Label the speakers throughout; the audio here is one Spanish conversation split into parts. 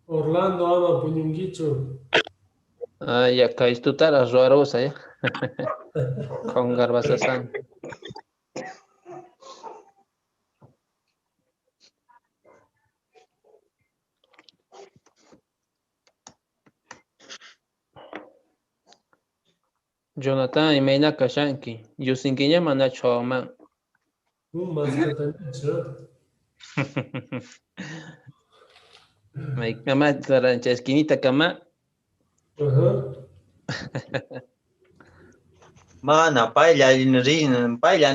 Speaker 1: Orlando ama puñunguicho.
Speaker 2: Ya acá tutara ruarosa ya. Con garbasasan. Jonathan y Meina Kashanki. Yusinkinya mana choma.
Speaker 1: Mascatañacho.
Speaker 2: May kama tarancha esquinita kama.
Speaker 1: Ajá.
Speaker 3: Mana, paella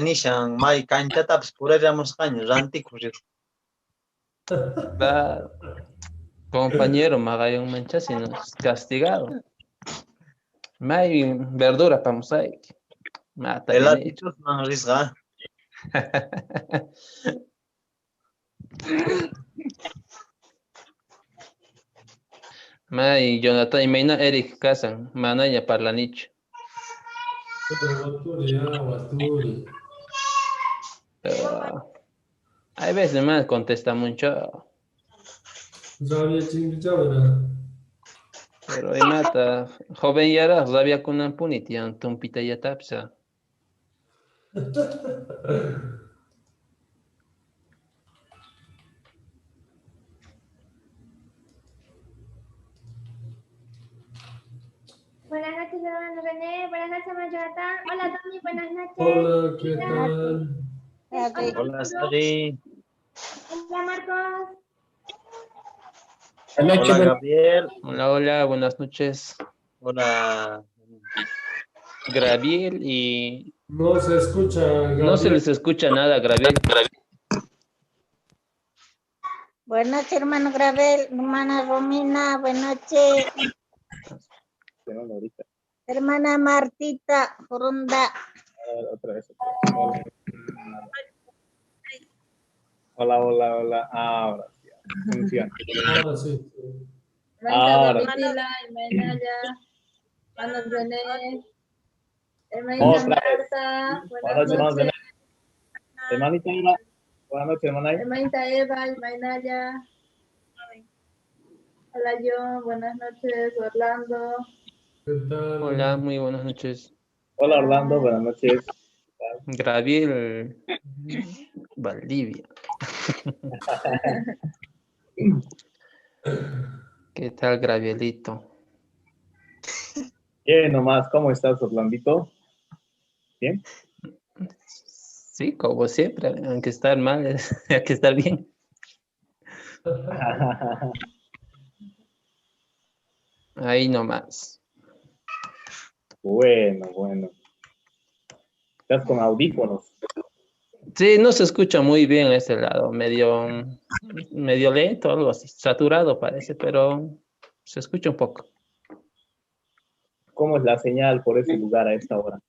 Speaker 3: nishan, may canchatapas purayamos rantikur.
Speaker 2: Da compañero magayon mancha si nos castigado. May verdura para mosaic. Mata bien hecho.
Speaker 3: Elatitos man risga.
Speaker 2: May Jonathan y Meina Eric casan. Manaya parlanich.
Speaker 1: Pero Waturi, Waturi.
Speaker 2: Pero hay veces más contesta mucho.
Speaker 1: Rabia chingichabra.
Speaker 2: Pero hay mata. Joven yara, rabia con punitian, tumpita ya tapsa.
Speaker 4: Buenas noches, hermano René. Buenas noches, hermano Jonathan. Hola, Tony. Buenas noches.
Speaker 1: Hola, ¿qué
Speaker 4: Hola.
Speaker 1: tal?
Speaker 3: Hola, Sari.
Speaker 4: Hola, Marcos.
Speaker 3: Hola, Gabriel.
Speaker 2: Hola, hola, buenas noches.
Speaker 3: Hola.
Speaker 2: Graviel y...
Speaker 1: No se escucha,
Speaker 2: No se
Speaker 1: Gabriel.
Speaker 2: les escucha nada, Graviel.
Speaker 5: Buenas noches, hermano Gravel, hermana Romina, buenas noches. Hermana Martita, Foronda.
Speaker 6: Otra vez. Hola, hola, hola. Ahora sí. Funciona.
Speaker 1: Ahora sí.
Speaker 6: Ahora.
Speaker 7: Hermanita Imaynaya, hermano René, hermanita
Speaker 6: Otra vez.
Speaker 7: Marta,
Speaker 6: Buenas
Speaker 7: buenas
Speaker 6: noches,
Speaker 7: noches.
Speaker 6: hermanita Eva. Buenas noches, hermana Eva.
Speaker 7: Hermanita Eva, Imaynaya. Hola, yo, buenas noches, Orlando.
Speaker 1: ¿Qué tal?
Speaker 2: Hola, muy buenas noches.
Speaker 6: Hola, Orlando. Buenas noches.
Speaker 2: Graviel Valdivia. ¿Qué tal, Gravielito?
Speaker 6: Bien, nomás. ¿Cómo estás, Orlandito? Bien.
Speaker 2: Sí, como siempre, aunque estar mal, hay que estar bien. Ahí nomás.
Speaker 6: Bueno, bueno. Estás con audífonos.
Speaker 2: Sí, no se escucha muy bien este lado, medio lento, algo así, saturado parece, pero se escucha un poco.
Speaker 6: ¿Cómo es la señal por ese lugar a esta hora?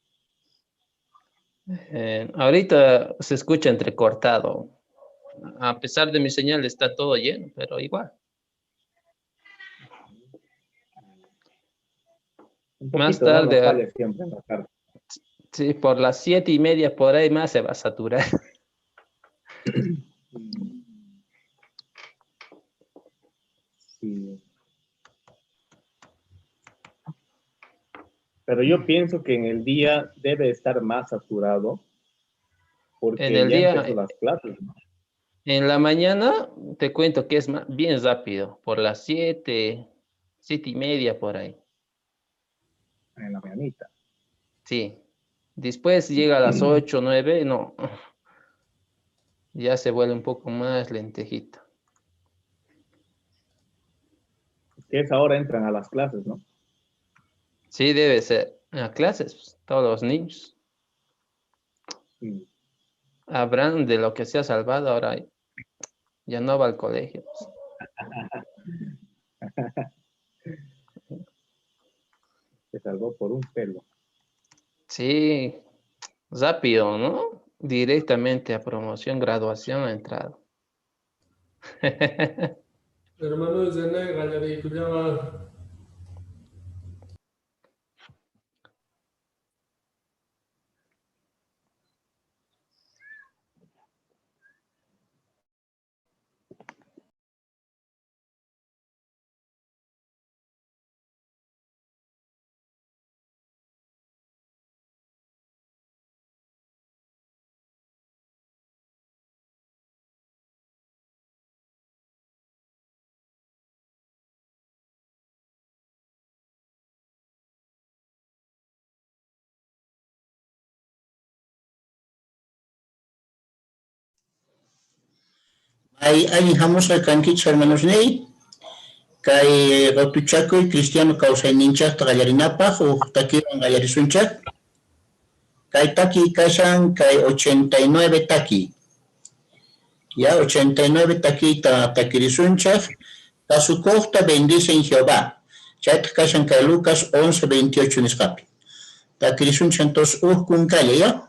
Speaker 2: Ahorita se escucha entrecortado. A pesar de mi señal está todo lleno, pero igual.
Speaker 6: Un
Speaker 2: Más
Speaker 6: poquito, ¿no? Nos
Speaker 2: tarde,
Speaker 6: sale siempre en la tarde.
Speaker 2: sí, por las 7:30 por ahí más se va a saturar.
Speaker 6: Sí. Pero yo pienso que en el día debe estar más saturado
Speaker 2: En
Speaker 6: porque
Speaker 2: el
Speaker 6: ya
Speaker 2: día,
Speaker 6: empezó las clases, ¿no?
Speaker 2: en la mañana, te cuento que es bien rápido, por las 7:30 por ahí.
Speaker 6: En la mañanita.
Speaker 2: Sí. Después llega a las 8:09, no. Ya se vuelve un poco más lentejito.
Speaker 6: Que esa hora entran a las clases, ¿no?
Speaker 2: Sí, debe ser. A clases, pues, todos los niños.
Speaker 6: Sí.
Speaker 2: Habrán de lo que se ha salvado ahora. Ya no va al colegio.
Speaker 6: Se salvó por un pelo.
Speaker 2: Sí, rápido, ¿no? Directamente a promoción, graduación, ha entrado.
Speaker 1: Hermano René, Galería Cuyaba.
Speaker 8: Hay hamos alcanquich hermanos ney. Kay rotuchaco y cristiano causa nincha tagallarinapa o takiran gallarisuncha. Kay taki kashan kay 89 taki. Ya 89 taki takirisuncha. Su corta bendicen Jehová. Chat kashan kay Lucas 11:28 niscapi. Takirisuncha entonces kun calle ya.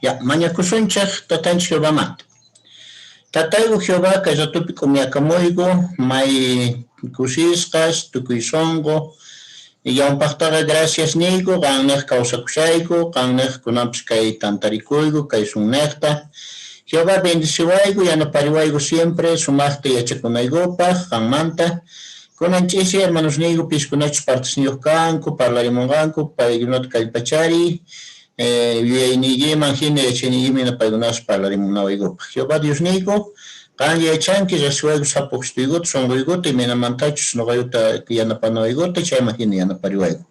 Speaker 8: Ya, mañakusunchak tatanch Jehová mat. Tataygu Jehová kallatupi kumiakamoygu, may kusiskas, tukuysongo, yaunpaqtaqa gracias niygu, qanneq kawsakushaygu, qanneq kunampis kay tantarikuygu, kay sunneqta. Jehová bendiciwaygu, yanapariwaygu siempre, sumaqta yachakunaygupaq, qanmanta. Kunanchisi hermanos niygu, piskunachus partisniyuq kanku, parlarimunqanku, paykunata kallpachari. Yuyayniykiman hina yachaniykiman paykunapas parlarimunawaykupak. Jehová Dios niyku, qan yachanki riqsiwayku sapuqshtuykuta, sunquykuta, imanamantachus nuqayuta yanapanawaykuta, chayman hina yanapariwayku.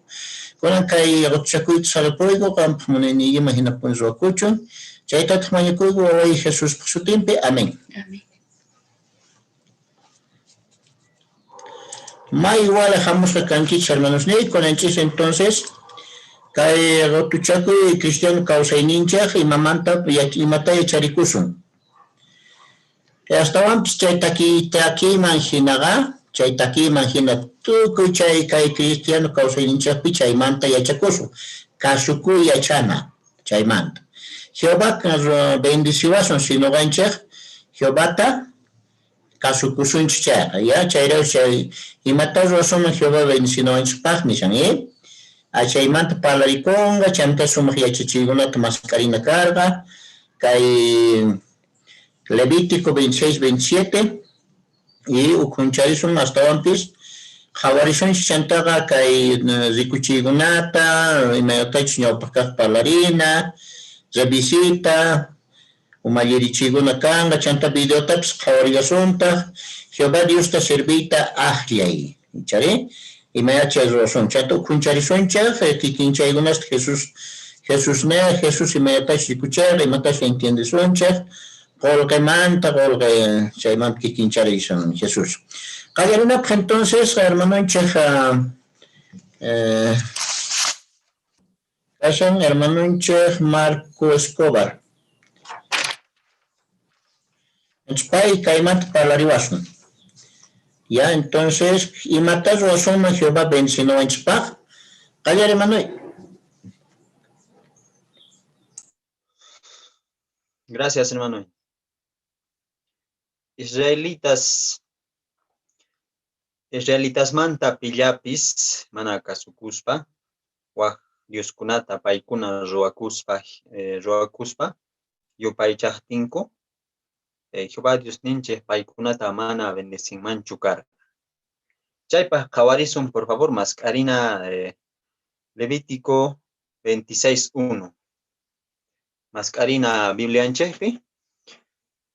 Speaker 8: Kunan kay rutchakuyta sarapuyku, qanpaq munayniykiman hinapuni ruwakuchun. Chaytataq mañakuyku waway Jesuspaq sutinpi. Amén.
Speaker 9: Amén.
Speaker 8: May igual hamusqa kankichis hermanos niyku, kunanchis entonces kay rotuchakuy cristiano kawsayninchaq imata yacharikusun. Astawanpis chay takiman hinaqa, chay takiman hina tukuy chay kay cristiano kawsayninchaqpi chaymanta yachakusun. Kasukuy yachana chaymanta. Jehová bendiciwasun sinuqanchaq Jehovata kasukusunchik chayqa, ya chayraw chay imata ruwasunman Jehová bendiciwanchikpaq nishan, chaymanta parlarikunqa, chaymanta sumaq yachachiykunata mascarina karqa, kay Levítico 26-27, y ukuncharisun astawanpis Jawarisonchik chantaqa kay rikuchiykunata, imayotachus ñawpaq parlarina, revisita, umallirichiykuna kanqa, chanta videotapis qhawariyasuntaq, Jehová Diosta servita aqllay, chari, imayachay rurasun, chanta ukhuncharisunchaq, kikinchaykunasta Jesus imayatash rikuchayqa, imatash entiendesunchaq, qolqaymanta, chaymanta kikincharisun Jesus. Qallarinapaq entonces, hermanunchaq, kashan hermanunchaq Marco Escobar. Pay kaymanta parlariwasun. Ya, entonces, imatas ruwasunman Jehová bendicinuwanchikpaq. Qallar hermanuy.
Speaker 3: Gracias, hermano. Israelitas manta pillapis mana kasukuspa, waq Dioskunata paykuna ruwakuspa, yupaychaqtinku, Jehová Dios ninchik paykunata mana bendicinmanchu karqa. Chaypaq qhawarisun, por favor, mascarina Levítico 26:1. Mascarina Biblianchikpi,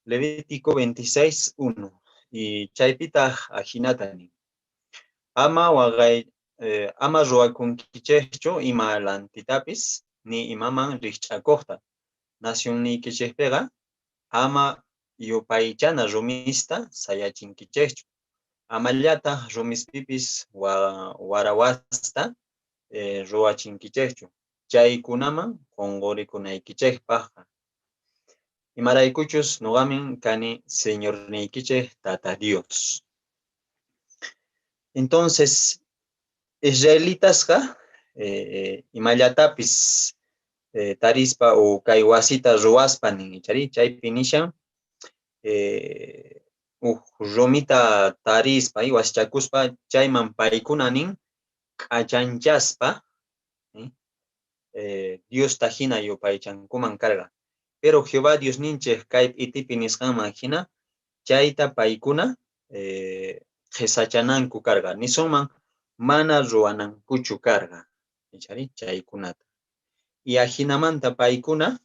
Speaker 3: Levítico 26:1. Y chaypita ajinatani. Ama ruwakunkichikchu ima lantitapis, ni imaman rikch'akuqta. Nacionnikichikpiqa, ama yupaychana rumista sayachinkichikchu. Amallata rumispipis warawasta ruwachinkichikchu. Chaykunaman qonqorikunaykichikpaqqa. Imaraykuchus nuqamin kani Señor niykichik Tata Dios. Entonces, Israelitasqa imallatapis tarispa o kay wasita ruwaspa nin chari, chaypi nishan rumita tarispa y wasichakuspa chayman paykuna nin k'achanchaspa Dios tajina yupaychankuman karga. Pero Jehová Dios ninchik kay itipi nisqanman hina chayta paykuna qhesachananku karga. Nisunman mana ruwanankuchu karga. Chaykunata. Y ahinamanta paykuna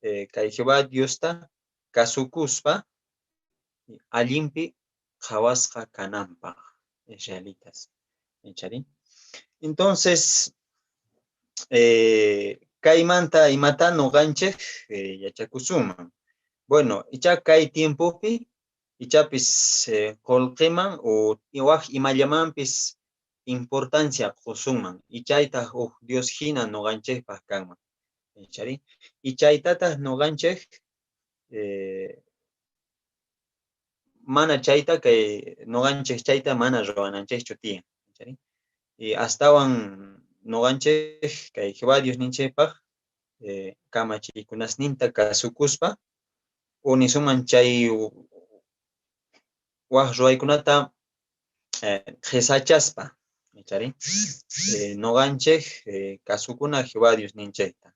Speaker 3: kay Jehová Diosta kasukuspa allimpi qhawasqa kananpaq Israelitas. Entonces, kaymanta imata nuqanchik yachakusunman. Bueno, icha kay tiempopi, ichapis qolqiman o iwaq imallamanpis importancia qusunman. Ichaytaq Dios hina nuqanchikpaq kanman. Ichaytataq nuqanchik mana chayta kay nuqanchik chayta mana ruwananchikchu tiyan. Y astawan nuqanchik kay Jehová Dios ninchikpaq kamachiykunasninta kasukuspa unisuman chay waq ruwaykunata qhesachaspa nuqanchik kasukuna Jehová Dios ninchikta.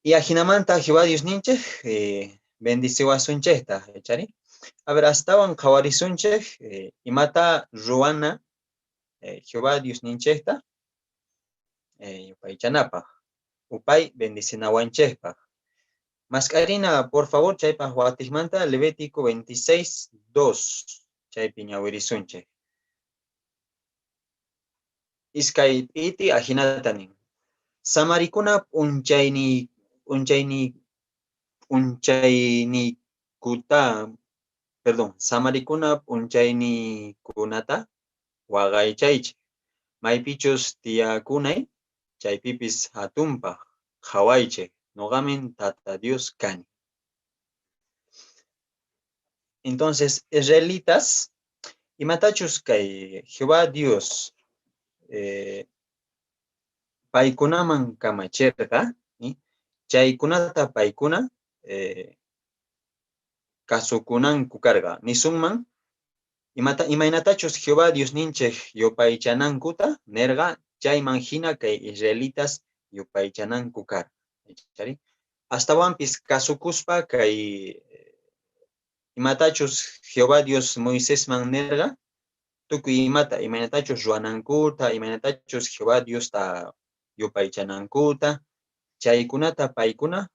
Speaker 3: Y ahinamanta Jehová Dios ninchik bendiciwasunchikta. A ver, astawan qhawarisunchik imata ruwana Jehová Dios ninchikta yupaychanapaq upay bendicinawanchikpaq. Mascarina, por favor, chaypaq waqtiqmanta Levítico 26:2 chaypi ñawirisunchik. Iskay p'iti ahinatanin. Samarikuna Samarikuna punchaynikunata waqaychaychik. Maypichus tiyakunay chaypipis hatunpaq qhawaychik. Nuqamin Tata Dios kani. Entonces, israelitas, imatachus kay Jehová Dios paykunaman kamachirqa, chaykunata paykuna kasukunanku karga. Nisunman imaynatachus Jehová Dios ninchik yupaychanankuta nerga chayman hina kay israelitas yupaychananku karga. Astawanpis kasukuspa kay imatachus Jehová Dios Moisésman nerga tukuy imata imanatachus ruanankuta, imanatachus Jehová Dios ta yupaychanankuta, chaykunata paykuna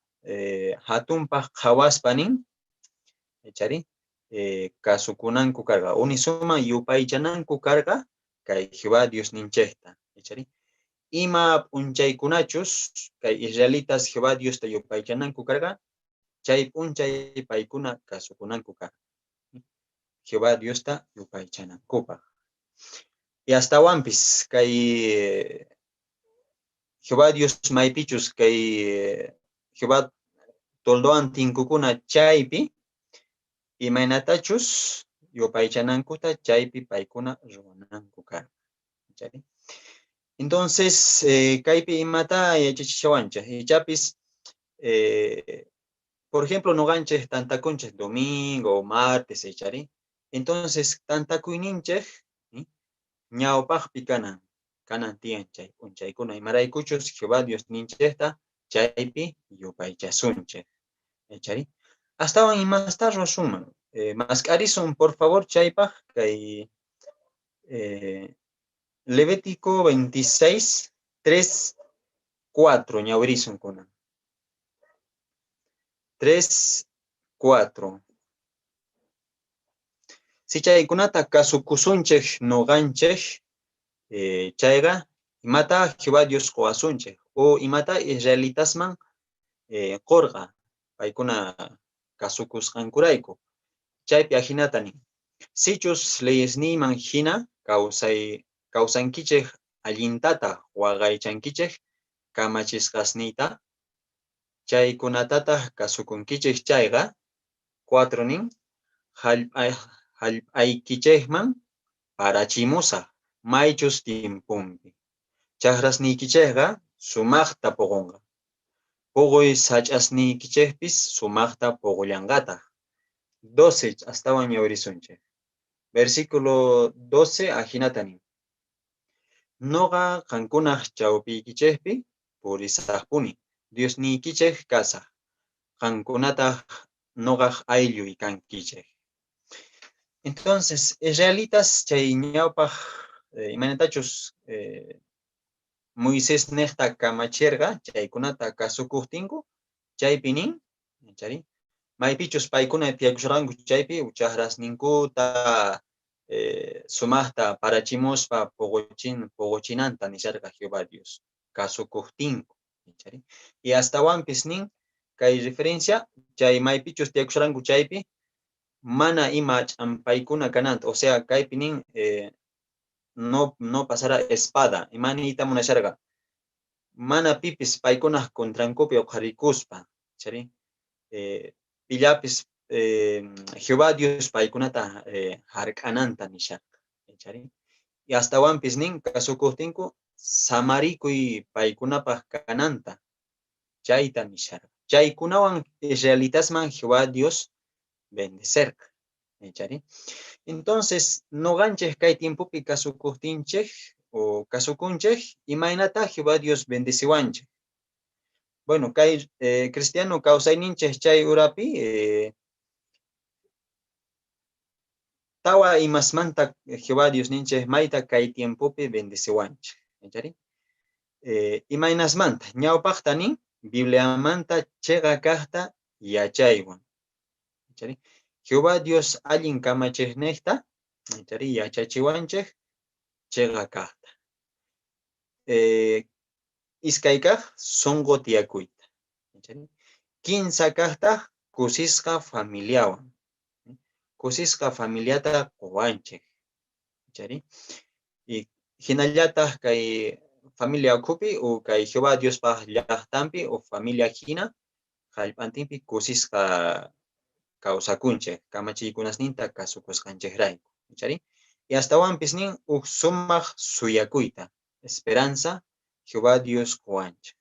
Speaker 3: hatunpaq qhawaspanin, chari kasukunanku karga, unisuman yupaychananku karga, kay Jehová Dios ninchekta, chari. Ima p'unchaykunachus, kay Israelitas Jehová Dios ta yupaychananku karga, chay p'unchay paykuna kasukunanku karga. Jehová Dios ta yupaychanankupa. Y hasta wampis, kay Jehová Dios maypichus, kay Jehová toldoan tinkukuna chaypi, imaynatachus yupaychanankuta chaypi paykuna ruwananku karga. Entonces, kaypi imata yachachishawancha, ichapis, por ejemplo, noganchej tantakunchej domingo o martes, echari. Entonces, tantakuyninchej, ñawpaqpi kanan tiyan chay punchaykuna imaraykuchus Jehová Dios ninchejta chaypi yupaychasunchej, echari. Astawan imasta ruwasuman, mascarison por favor chaypaq kay Levítico 26, 3, 4, ñawirison kunan. 3, 4. Si chaykunata kasukusunchej noganchej, chayga imata Jehová Dios qowasunchej, o imata Israelitasman qorqa, paykuna kasukusqankurayku. Chaypi ajinatani. Sichus leyesniman hina kawsankichej allintata waqaychankichej kamachisqasniyta, chaykunatataq kasukunkichej chayqa 4 nin hallp'aykichejman parachimusaq maychus timpumpi. Chakrasniykichejqa sumaqta puqunqa. Puquy sach'asniykichejpis sumaqta puqullanqataq. 12 astawan ñawirisunchej. Versículo 12 ajinatani. Noqa qankunaq chawpiykichejpi purisaqpuni. Dios niykichej kasaq. Qankunataq noqaq aylluy kankichej. Entonces, israelitas chay ñawpaq imanatachus Moisés nechta kamachirqa chaykunata kasukuqtinku chaypi nin, chari. Maypichus paykuna tiyakusharqanku chaypi chakrasninkuta sumaqta parachimuspa puquchinanta nisharqa Jehová Dios kasukuqtinku, chari. Y hasta wampis nin kay referencia chay maypichus tiyakusharqanku chaypi mana ima ch'ampaykuna kananta, o sea, kaypi nin no pasará espada, imanita munasharqa mana pipis paykunaq contrankupi uqharikuspa, chari. Pillapis Jehová Dios paykunata hark'ananta nisharqa, chari. Y hasta wampis nin kasukuqtinku samarikuy paykunapaq kananta chayta nisharqa. Chaykunawan Israelitasman Jehová Dios bendecerqa, chari. Entonces, noganchej kay tiempopi kasukuqtinchej o kasukunchej imaynata Jehová Dios bendeciwanchej. Bueno, kay cristiano kawsayninchej chay urapi tawa imasmanta Jehová Dios ninchej mayta kay tiempopi bendeciwanchej, chari. Imaynasmanta ñawpaqta nin Bibliamanta chayqa kaqta yachaywan, chari. Jehová Dios allin kamachejnejta, chari, yachachiwanchej chayqa kaqta. Iskaykaq sonqo tiyakuyta, chari. Kinsa kaqta kusisqa familiawan. Kusisqa familiata quwanchej, chari. Y hinallataq kay familia ukhupi o kay Jehová Dios paq llaqtanpi o familia hina hallp'antinpi kusisqa kawsakunchej kamachiykunasninta kasukusqanchejrayku, chari. Y hasta wampis nin sumaq suyakuyta esperanza Jehová Dios quwanchej.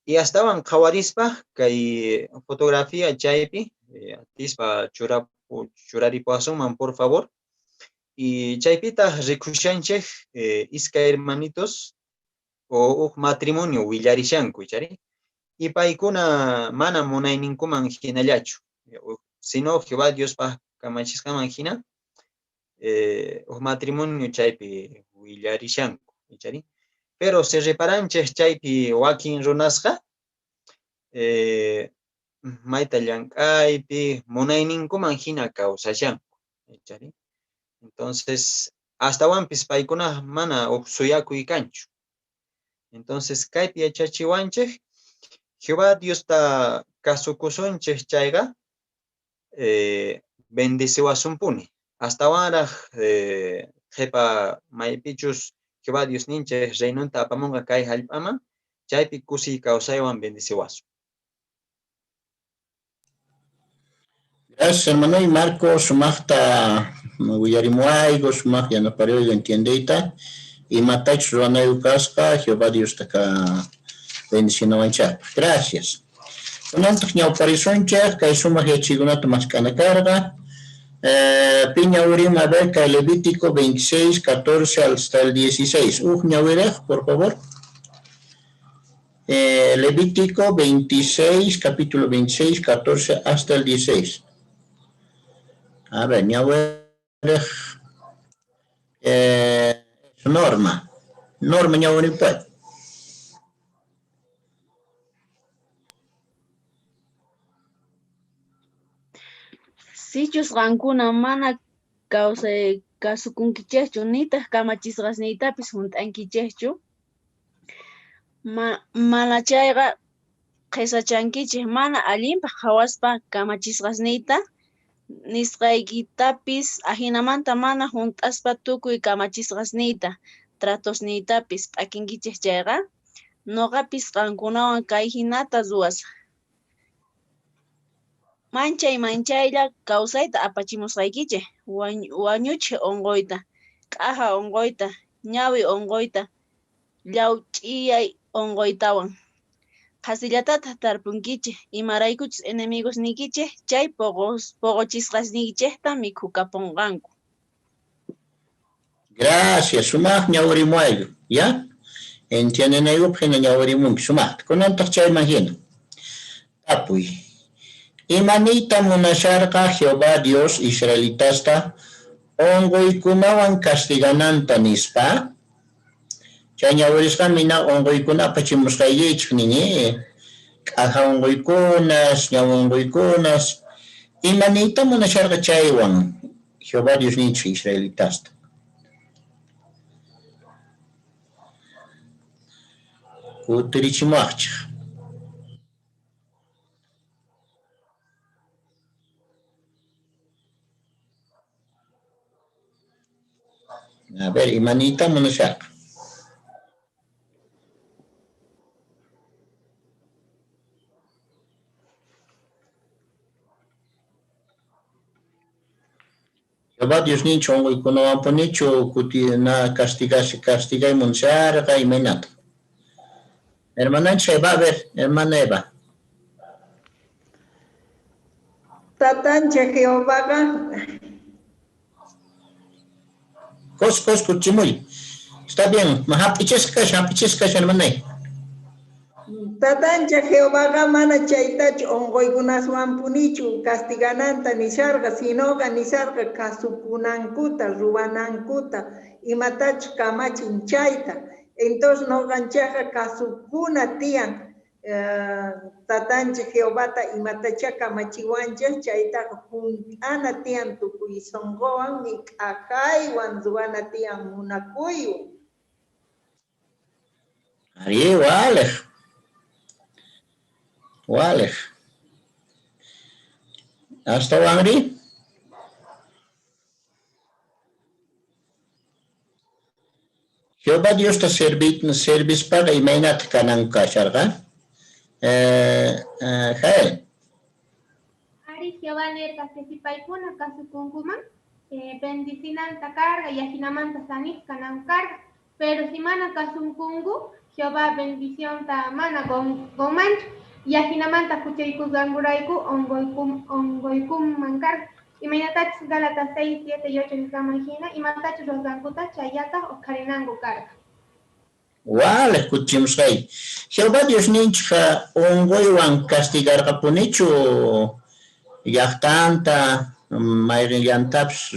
Speaker 3: Y hasta qhawarispa kay fotografía chaypi atispa churaripuasunman por favor. Y chaypita rikushanchej iskay hermanitos o matrimonio willarishanku, chari. Y paykuna mana munayninkuman hinallachu, sino Jehová Dios paq kamachisqaman hina un matrimonio chaypi willarishanku, ¿ichari? Pero se reparanchik chaypi wakin runasqa, mayta llank'aypi munayninkuman hina kawsashanku, ¿ichari? Entonces, hasta wampis paykuna mana suyakuy kanchu. Entonces, kaypi yachachiwanchik, Jehová Dios ta kasukusunchik chayqa, bendiciwasumpuni. Hasta ahora, jepa maypichus Jehová Dios ninchik reynunta apamunqa kay hallp'aman, chaypi kusiy kawsaywan bendiciwasun.
Speaker 8: Gracias, hermano. Y Marco, sumachta willarimuaygo, sumach yanapariuyga entiendeita. Y matach ruanayu kasqa, Jehová Dios taka bendicinawanchaq. Gracias. Kunantaj ñawparisunchaq, kay sumach yachikunata maskana karqa. Piña urim, a ver, kay Levítico 26, 14 hasta el 16. Ñawirej, por favor. Levítico 26, capítulo 26, 14 hasta el 16. A ver, ñawirej. Norma. Norma ñawirej, pues.
Speaker 9: Sichus qankuna mana kasukunkichikchu nitaq kamachisqas nitapis hunt'ankichikchu. Mana chayqa qhisachankichik mana allinpaq hawaspa kamachisqas nita nisqaykitapis ahinamanta mana hunt'aspa tukuy kamachisqas nita tratos nitapis p'akinkichik chayqa nuqapis qankunawan kay hinata ruwasaq. Manchay-manchaylla kawsayta apachimusqaykichik, wañuchiq unquyta, k'aja unquyta, ñawi unquyta, llawch'iyay unquytawan. Qasillatataq tarpunkichik, imaraykuchus enemigosnikichik chay puquchisqasnikichikta mikhukapunqanku.
Speaker 8: Gracias, sumaq ñawirimuaygu, ¿ya? Entiendenayuq hina ñawirimunki, sumaqta. Kunantaj chayman hina. Tapuy. Imanita munasharqa Jehová Dios Israelitasta unquykunawan castigananta nispa, chay ñawirisqami na unquykuna apachimusqaykichik nini, k'aja unquykunas, ñawi unquykunas, imanita munasharqa chaywan Jehová Dios ninchik Israelitasta. Kutirichimuaqchik. A ver, imanita munasharqa. Jehová Dios nincho unquykunawan punichu kutina castigay munasharqa imaynata. Hermanancha Eva, a ver, hermana Eva.
Speaker 5: Tatancha Jehová.
Speaker 8: Cos, kuchimuy. Está bien, hapichescash, hermana.
Speaker 5: Tatancha Jehová mana chaytach onquykunaswan punichu castigananta nisharqa sinoqa nisharqa kasukunankuta ruwanankuta imatach kamachin chayta. Entonces noqanchaqa kasukuna tiyan tatancha Jehovata imatacha kamachiwanchik chaytaqa hunt'ana tiyan tukuy sonqowan mik'aqaywan ruwana tiyan munakuywan.
Speaker 8: Ari, Walej. Hasta Wangri. Jehová Dios ta servis para imaynat kanan kasharqa. Jael.
Speaker 4: Ari Jehová nerka sesipaykuna kasukunkuman, bendicinanta carga y ajinamanta sanis kanan carga. Pero si mana kasunkungu, Jehová bendición ta mana con mancho. Y ajinamanta kuchaykus gangurayku ongoykum mancar. Y mañatachus Gálatas 6, 7 y 8 niskamajina. Y matachus los gangutas chayata o karinangu carga.
Speaker 8: Vale, escuchemos ahí. Jehová Dios nincha ongoywan castigarqa punichu llaqtanta Mayrillantaps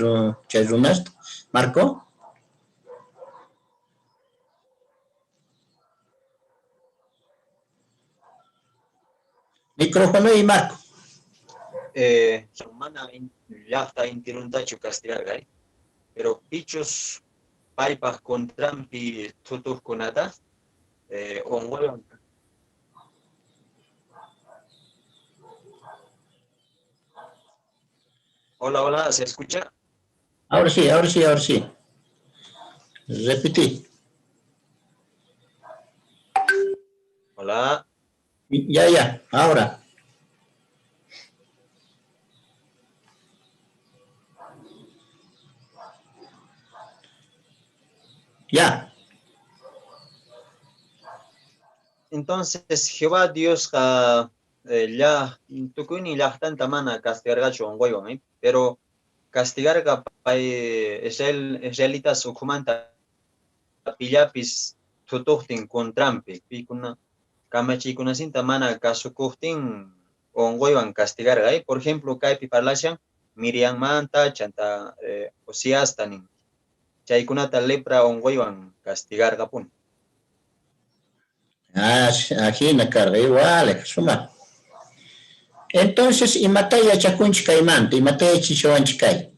Speaker 8: chayrunas. Marco. Micrófono y Marco.
Speaker 3: Mana ya está intiruntachu castigar, ¿eh? Pero pichos paipas contrampi tutus kunata onhuevan. Hola, hola, ¿se escucha?
Speaker 8: Ahora sí. Repetí.
Speaker 3: Hola.
Speaker 8: Ya, ahora. Ya.
Speaker 3: Entonces, Jehová Dios ya tukuni ya tanta mana castigar gacho on huevan, pero castigar israelitas ukumanta pillapis tutuhtin contrampi pikuna kamachikuna sinta mana kasukuhtin on huevan castigar, por ejemplo kaypi parlashan Miriam manta chanta Osias tanin chaykunata lepra on huevan castigar gapun.
Speaker 8: Aquí en la carga, igual, suma. Entonces, imataya chacunchi caimante, imataya chichawanchi kai.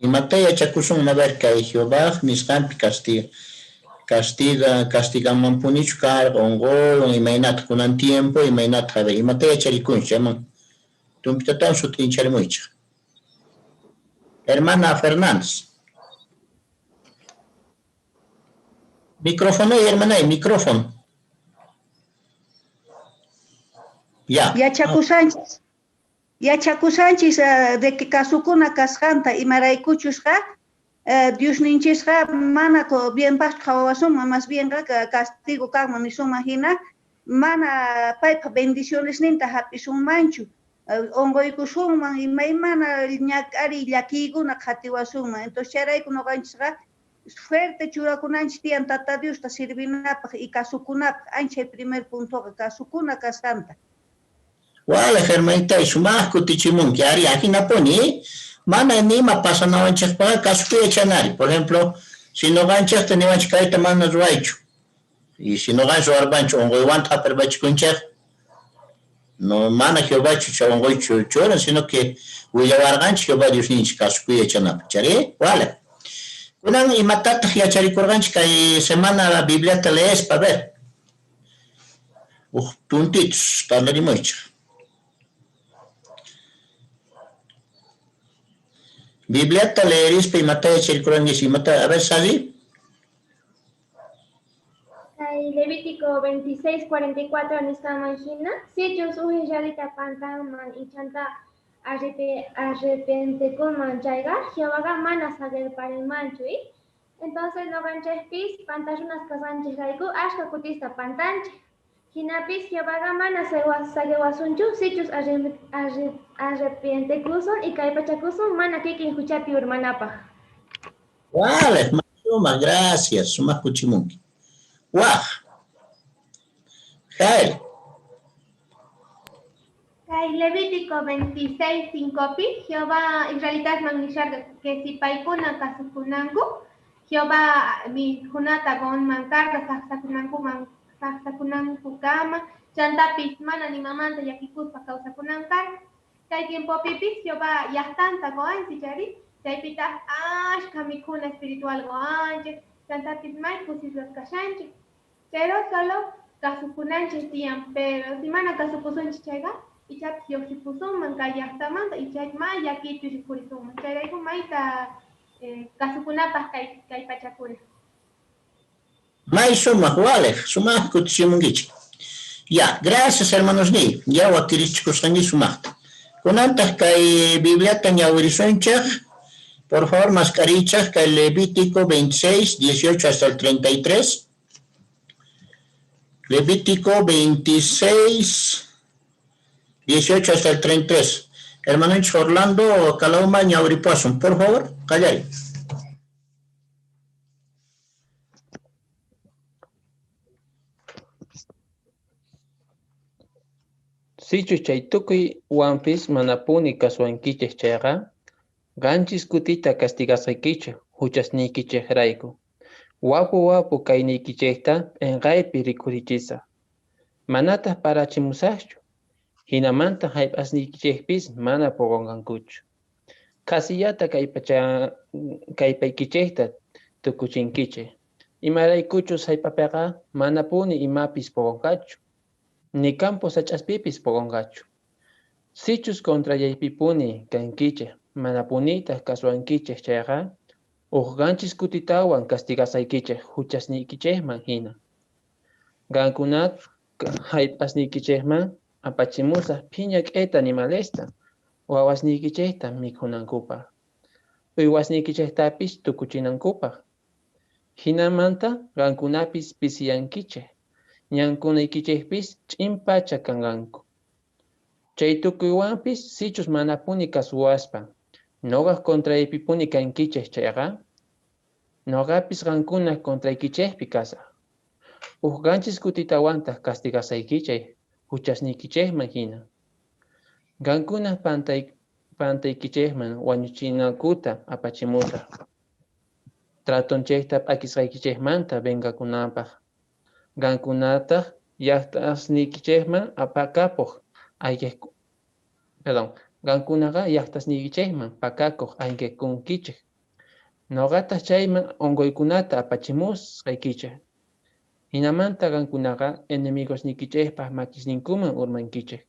Speaker 8: Imataya chacusun a ver kai Jehová, niskampi castiga mampunichu carga, ongol, imainat kunan tiempo, imainat habe, imataya charicunchi, llaman. Tumpitatan sutin charimuicha. Hermana Fernández. Micrófono, hermana, micrófono. Ya.
Speaker 10: Yachakusanchis de que kasukuna kasjanta y maraykuchusqa Dios ninchisqa mana bien pasqawasuma más bien castigo kama nisuma hina mana paipa bendiciones ninta hapisun manchu ongoykusunman y mana ñak'ari llakiguna qhatiwasuma entonces charaykuna qanchisqa fuerte churakunanchis tiyan tata Diosta sirvinapaq y kasukunapaq ancha el primer punto kasukuna kasjanta.
Speaker 8: Wala hermanita isumaq kutichimunki ari aquí naponi mana nima pasanawanchikpaqa kasukuya chanari. Por ejemplo, si no ganchaqta niwanchik kayta mana ruwaychu. Y si no gancho ruwarpanchu ongoywanta aperbachikunchaq no mana Jehováchu chawangoychu churan, sino que willawarqanchik Jehová Diosninchik kasukuya chanapaq. Chari? Wala. Kunan imatataq yacharikurqanchik kay semana la Bibliata leespa ver. Puntitos parlarimuychaq. Bibliata leerispa imataya charikurqanchis imata, a ver, Sadi.
Speaker 4: Levítico 26:44 en esta máquina, si yo soy realita pantaman y chanta arrepente con manchaiga, Jehová mana saber para el mancho, entonces no ganches pis, pantajunas casanches raiku, hasta cutista pantanche. Hinapis Jehová mana sagewasunchu, si chus arrepiente kuson y caipachakuson, mana kikin kuchapi urmanapa.
Speaker 8: Vale, Suma, gracias, Suma Kuchimunki. Wah. Jael.
Speaker 4: Levítico 26:5 Jehová israelitas magnishar que si paikuna kasukunanku Jehová mi junata con mancarga saxakunanku kama chantapis mana ni mamanta yakikuspa kausakunankar kay tiempo pipis Jehová yahtanta goan sichari chaypitas ashka mikuna espiritual goanche chantapis may kusis kashanche pero solo kasukunanchis tiyan pero si mana kasukusunchis chayga ichap yoxipusuman kayahtamanta ichay maya kitu xipurisuman chayrayku mayta kasukunapas kay pachakuna.
Speaker 8: May Suma, vale, Suma Kuchimungichi. Ya, gracias hermanos ni, ya watirichikusani Sumachta. Kunantas kay Bibliata ñawirisonchaq, por favor mascarichaq kay Levítico 26, 18 hasta el 33. Levítico 26, 18 hasta el 33. Hermano Orlando Calauma Ñauripuason, por favor, callar.
Speaker 2: Sichu chay tukuy wampis manapuni kasuankichik chayqa, ganchis kutita castigasaykichik huchasniykichik rayku. Wapu kayniykichikta enqaypi rikurichisa. Manataq parachimusaqchu. Hinamanta hayp'asniykichikpis mana puqunqankuchu. Kasiyata kaypaykichikta tukuchinkichik. Imaraykuchus haypapiqa manapuni imapis puqunqachu. Ni campo sach'aspipis puqunqachu. Sichus contrayaypipuni kankichik manapunita kasuankichik chayqa, ganchis kutitawan castigasaykichik huchasniykichikman hina. Gankunat hayp'asniykichikman apachimusaq phiña k'ita animalesta wawasniykichikta mikhunankupaq, uywasniykichiktapis tukuchinankupaq. Hinamanta gankunapis pisiyankichik, ñankunaykichikpis ch'inpacha kanganku. Chay tukuywanpis sichus manapuni kasuwaspa, noqaq contraypipuni kankichik chayqa, noqapis qankuna contraykichikpi kasaq. Ganchis kutitawantaq castigasaykichik huchasniykichikman hina. Qankuna pantaykichikman wañuchinakuta apachimusaq. Tratonchikta p'akisqaykichikmanta vengakunanpaq. Qankunataq llaqtasniykichikman apakapuq qankunaqa llaqtasniykichikman pakakuq ayqikunkichik. Noqataq chayman unquykunata apachimusqaykichik. Hinamanta qankunaqa enemigosniykichikpaq makisninkuman urmankichik.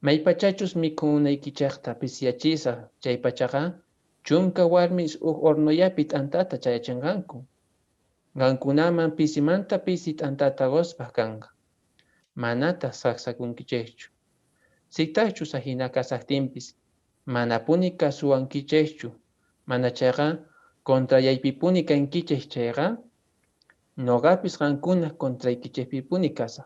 Speaker 2: Maypachachus mikhunaykichikta pisyachisaq chay pachaqa chunka warmis hornollapi t'antata chayachinqanku. Qankunaman pisimanta pisi t'antata qospaq kanqa. Manataq saqsakunkichikchu. Sitachus ahina kasaqtinpis manapuni kasuwankichikchu. Mana chayqa contrayaypipuni kankichik chayqa, noqapis qankuna contraykichikpipuni kasaq.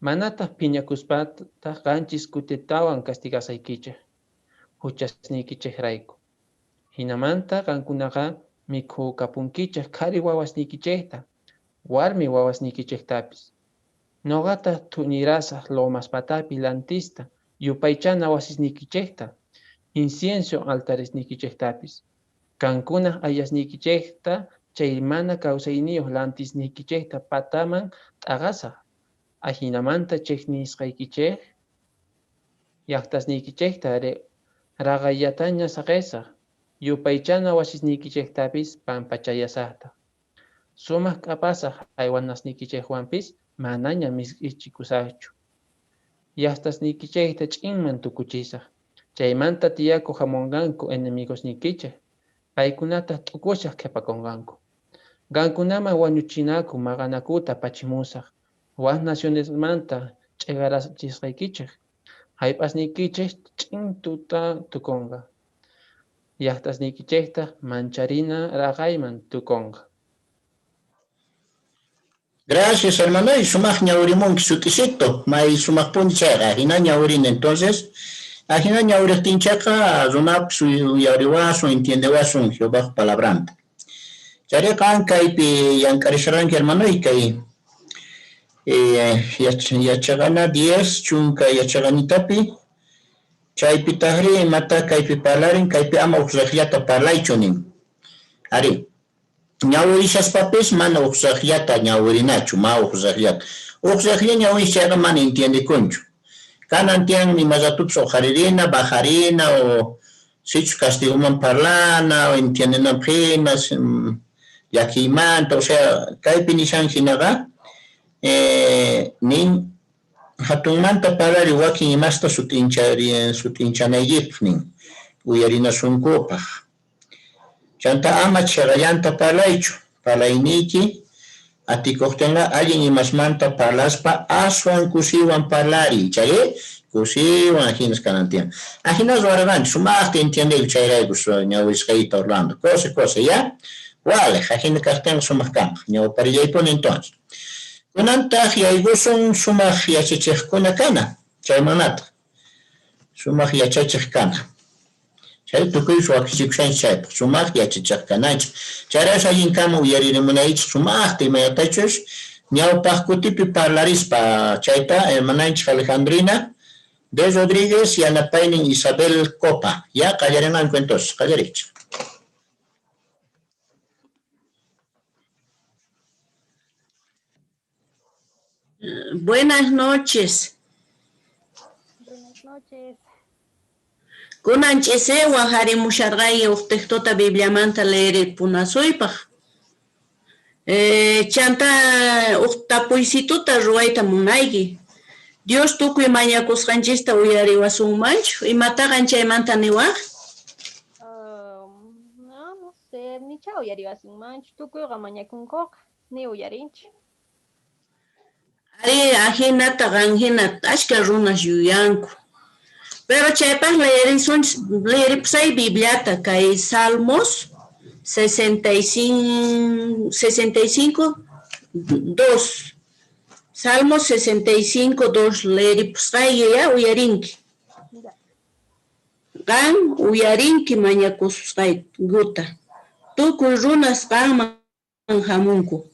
Speaker 2: Manataq phiñakuspataq ganchis kutitawan castigasaykichik huchasniykichikrayku. Hinamanta qankunaqa mikhukapunkichik qhari wawasniykichikta, warmi wawasniykichiktapis. Noqataq thuñirasaq lomaspatapi lantista yupaychana wasisniykichikta, incienso altaresniykichiktapis. Qankuna ayasniykichikta chay mana kawsayniyuq lantisniykichikta pataman t'aqasaq. Ahinamanta chiknisqaykichik llaqtasniykichikta raqayataña saqesaq. Yupaychana wasisniykichiktapis pampachayasaqta. Sumaq q'apasaq aywanasniykichikwanpis manaña misk'ichikusaqchu. Llaqtasniykichikta ch'inman tukuchisaq. Chaymanta tiyakuq hamunqanku enemigosniykichik. Paykunata t'ukushaq qhipakunqanku. Qankunaman wañuchinaku maqanakuta apachimusaq. Waq nacionesmanta ch'iqarachisqaykichik. Hayp'asniykichik ch'in tuta tukunqa. Llaqtasniykichikta mancharina raqayman tukunqa.
Speaker 8: Gracias, hermano. Y sumaq ñawrimunki sutisito. May sumaqpuni chayqa. Hina ñawrin entonces. Ajina ñawriqtinchaqa runapis uyariwasun, entiendewasun Jehová palabranta. Chariqa kaypi llank'arisharqanki hermano y kay yachaqana 10 chunka yachaqanitapi chaypitaqri mata kaypi parlarin kaypi ama uqsaqllata parlaychu nin. Ari ñawirishaspapas mana uqsaqllata ñawirinachu ma uqsaqllata. Uqsaqlla ñawirishayqa mana entiendikunchu. Kanan tiyan ni mazatupis ojaririna, bajarina o sichu castigoman parlana o entiendenan primas, yakimanta, o sea, kaypi nishan hinaqa nin hatunmanta parlari wakin imasta sutinchanaygipis nin uyarinasunkupas. Chanta ama chaqallanta parlaychu, parlayniki atikuqtinqa allin imasmanta parlaspa aswan kusiwan parlari, chayri kusiwan ahinas kanantiyan. Ahinas waraqanchi, sumaqta entiendayku chayraykus ñawirisqayta Orlando. Cosa, ¿ya? Vale, ahina kaqtinqa sumaq kanqa, ñawiparillaypuni entonces. Kunantaq yaykusun sumaq yachachiqkuna kana, chaymanata. Sumaq yachachiq kana. Chay tukuysh wakichikushanchik chaypaq, sumaq yachachiq kananchik. Chayrash allin kama uyaririmunaychik sumaqta imayatachus ñawpaq kutipi parlarispa chayta hermananchik Alejandrina de Rodríguez yanapaynin Isabel Copa. Ya qallarinanku entonces, qallarikchu.
Speaker 9: Buenas noches.
Speaker 11: Buenas noches.
Speaker 9: Kunan ch'isewan harimusharqay uqtiqtuta Bibliamanta leer punasuypaq. Chanta uqtapuysituta ruwayta munayki. Dios tukuy mañakusqanchista uyariwasunmanchu, imataqa chaymanta niwaq?
Speaker 11: No sé, ni chao uyariwasunmanchu, tukuyqa mañakunkuqa, ni uyarinchu.
Speaker 9: Ari ahinata qanhinata ashka runas yuyanku. Pero chaypaq leeripsay Bibliata kay Salmos 65, 2. Salmos 65, 2 leeripsay ya uyarinki. Qan uyarinki mañakusqay guta. Tukuy runas qanman hamunku.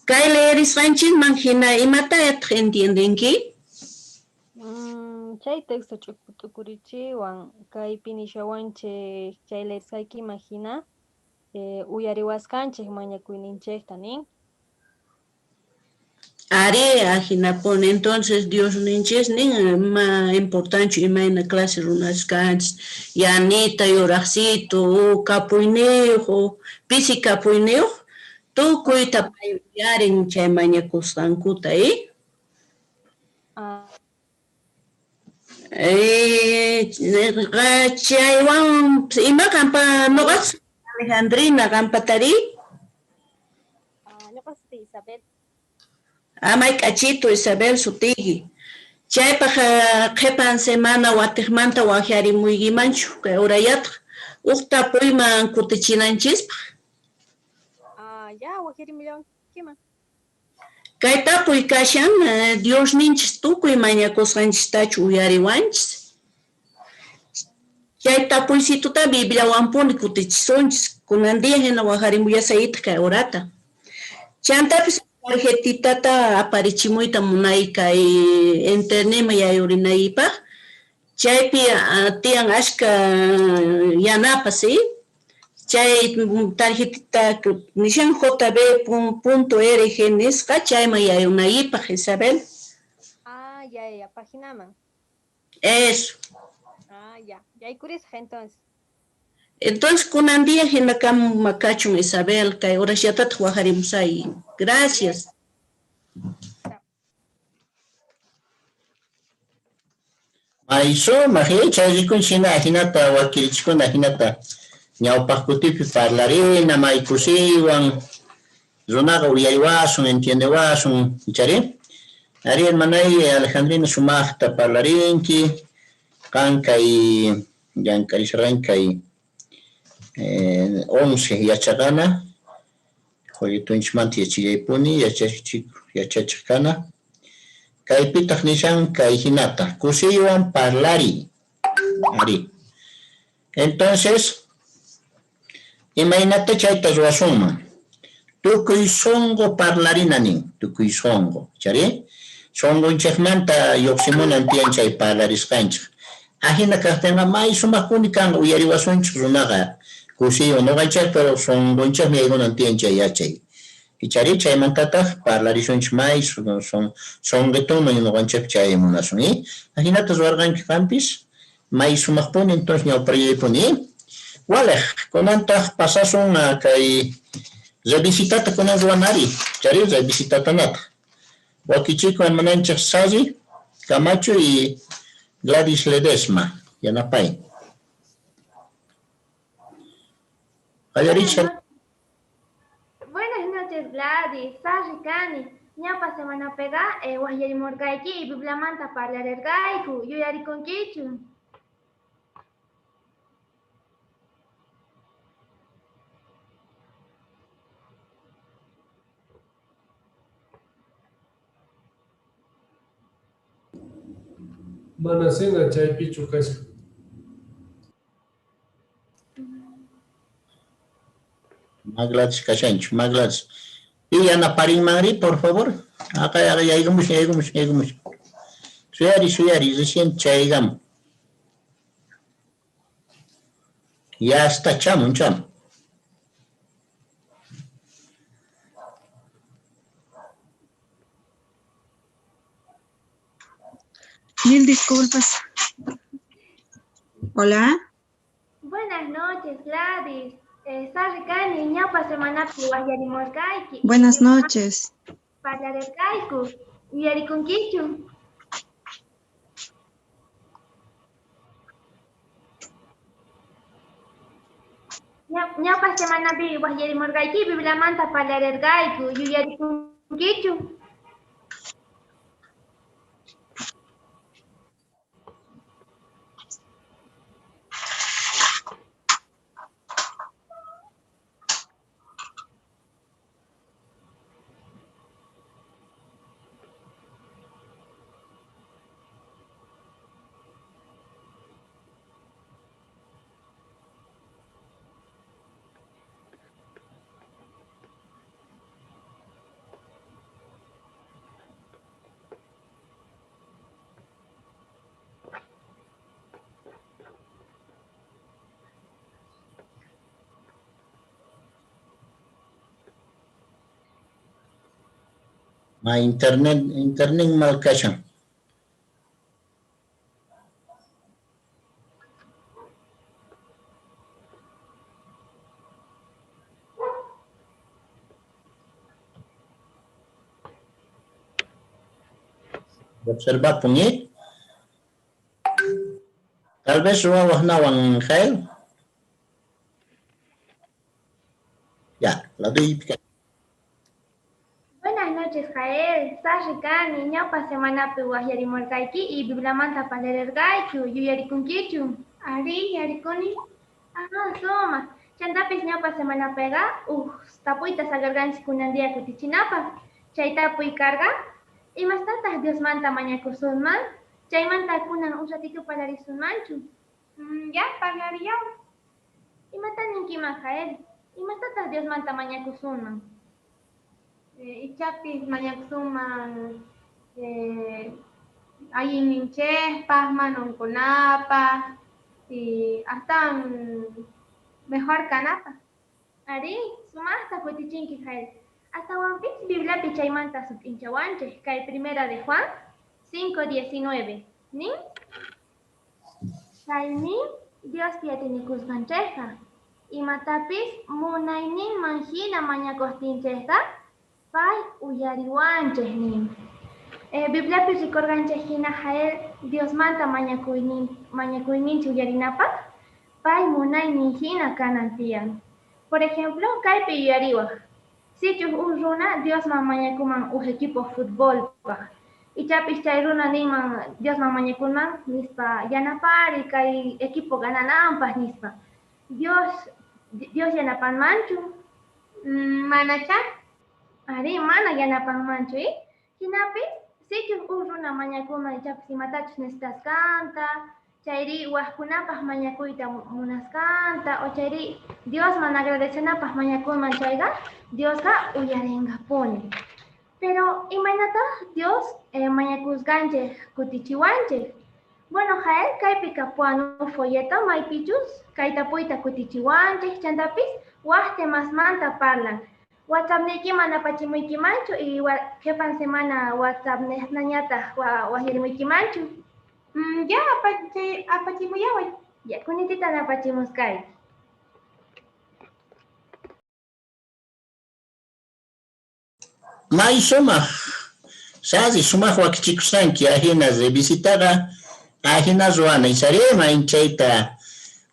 Speaker 9: Kay leerisqanchisman hina imatayat entiendenki?
Speaker 11: Chay texto ch'ukurichiwan kay pinishawanchik chay leerisqaykiman hina uyariwasqanchik mañakuyninchikta nin.
Speaker 9: Ari ajinapon, entonces Dios ninchis nin ma importante imayna clase runasqanchis yanita yuraqsitu kapuyniuq pisi kapuyniuq tukuyta pay uyarin chay mañakusqankuta chaywan ima qampa nuqas Alejandrina qampatari?
Speaker 11: Nuqaspa Isabel.
Speaker 9: Amay k'achito Isabel sutiki. Chaypaq qhipan semana watiqmanta wajarimuykimanchu kay urayata uqtapuyman kutichinanchispaq.
Speaker 11: Ya wajarimullankiman.
Speaker 9: Kay tapuy kashan Dios ninchis tukuy mañakusqanchistachu uyariwanchis. Chay tapuysituta Bibliawanpuni kutichisunchis kunandiya hina wajarimuyasayta kay urata. Chantapis tarjetitata aparichimuyta munay kay internetman yayurinaypaq. Chaypi tiyan ashka yanapas chay tarjetita nishan jb.rg nisqa chayman yayunaypaq Isabel.
Speaker 11: Ya, paginaman.
Speaker 9: Eso.
Speaker 11: Ya, yaykurisqa entonces.
Speaker 9: Entonces kunandiya hina kamu makachun Isabel kay urashatata wajarimusay. Gracias.
Speaker 8: Maiso, maje, chayrikun shina hinata wakilichikuna hinata ñawpaq kutipi parlarina maykusiwan runaqa uyariwasun, entiendewasun, chari? Ari hermanay Alejandrina sumaqta parlarinki, qan kay llankarisarqan kay 11 yachaqana, Julitunchimanta yachillaypuni, yachachiq kana. Kaypitaq nishan kay hinata, kusiywan parlari. Ari. Entonces, imaynata chayta ruwasunman. Tukuy songo parlarina nin, tukuy songo, chari? Songonchikmanta lluqsimunan tiyan chay parlarisqanchik. Ahina kaqtinqa may sumaqkuni kanqa uyariwasunchik runaqa. Kusiyo noqanchik, pero songonchikmi yaykunan tiyan chay yachay. Ichari chaymantataq parlarisunchik may songetuman noqanchik chay munasun. Ahinata ruwarqanki qampis may sumaqpuni entonces ñawpariyaypuni. Walaq, kunantaq pasasun kay revisitata kunan ruwanari, chari revisitatanata. Wakichiko hermananchik Sally Camacho y Gladys Ledesma, yanapay.
Speaker 4: Buenas noches, Gladys. Sally Cani. Ñapa semana pega, wahyarimurqayki y Bibliamanta parlarerqayku. Yuyarikunkichu.
Speaker 1: Manasina chaypichu kasqa.
Speaker 8: Magladys kashanchu, Magladys. Y Ana Parin Mari, por favor. Acá ya llegamos. Suyari, recién llegamos. Ya está, chamo.
Speaker 12: Mil disculpas. Hola.
Speaker 4: Buenas noches, Gladys. Sarricani, ñapa semana piwayarimorkayki.
Speaker 12: Buenas noches.
Speaker 4: Parlarerkayku. Yarikunkichu. Ñapa semana piwayarimorkayki, biblamanta parlarerkayku. Yarikunkichu.
Speaker 8: Ma internet mal kashan. Observa pungi. Tal vez nawang Jael. Ya, la doy.
Speaker 4: Buenas noches, Jael. Sarricani, ñapa semana piwayarimorkayki y biblamanta parlarerkaychu. Yuyarikunkichu. Ari, yarikuni. Soma. Chantapis ñapa semana pega. Tapuita sagarganchik kunandia kutichinapa. Chaytapuy karga. Y más tantas Dios manta mañakusunman. Chaymanta kunan un ratito parlarisunmanchu. Ya, parlaría. Y matan ninkiman, Jael. Y más tantas Dios manta mañakusunman. Ichapis mañaksuman hay ninchespas, manonconapa y hasta mejor canapa. Ari, sumasta cuetichinki Jael. Hasta Wampis Biblia Pichaymanta subinchawanche, cae primera de Juan 5:19. ¿Ni? Kaini Dios tiene cusgancheja. Y matapis munainin manjina mañacostincheja. Pai uyariwanches nin. Biblia pichikorganches hina Jael Dios manta mañakuinin chuyarinapa. Pai munay ninjina kanantian. Por ejemplo, kaipi uyariwa. Si un runa Dios mañakuman un equipo fútbol pa. Y chapis chay runa niman Dios mañakuman nispa yanapar y kai equipo gananampas nispa. Dios yanapan manchu. Manacha. Ari mana yanapan manchu, Hinapi, si un runa mañakuma y chapis matachus nestas canta, chayri huaskunapas mañakuita munas canta, o chayri Dios man agradecenapas mañakuma chayga, Dios ga uyarenga pone. Pero imaynata Dios mañakusganche kutichiwanche. Bueno, Jael kaypi kapuanu folleto maypichus, kaytapuita kutichiwanche, chantapis, huaste más manta parlan. WhatsApp niki mana pachimuyki manchu y jepan semana WhatsApp nañata wahirmuyki manchu. Ya apachimuyaway. Ya kunitita napachimuskay.
Speaker 8: May sumaq. Sazi sumaq wakichikusanki ahinas de visitaga ahinas ruana isarema inchaita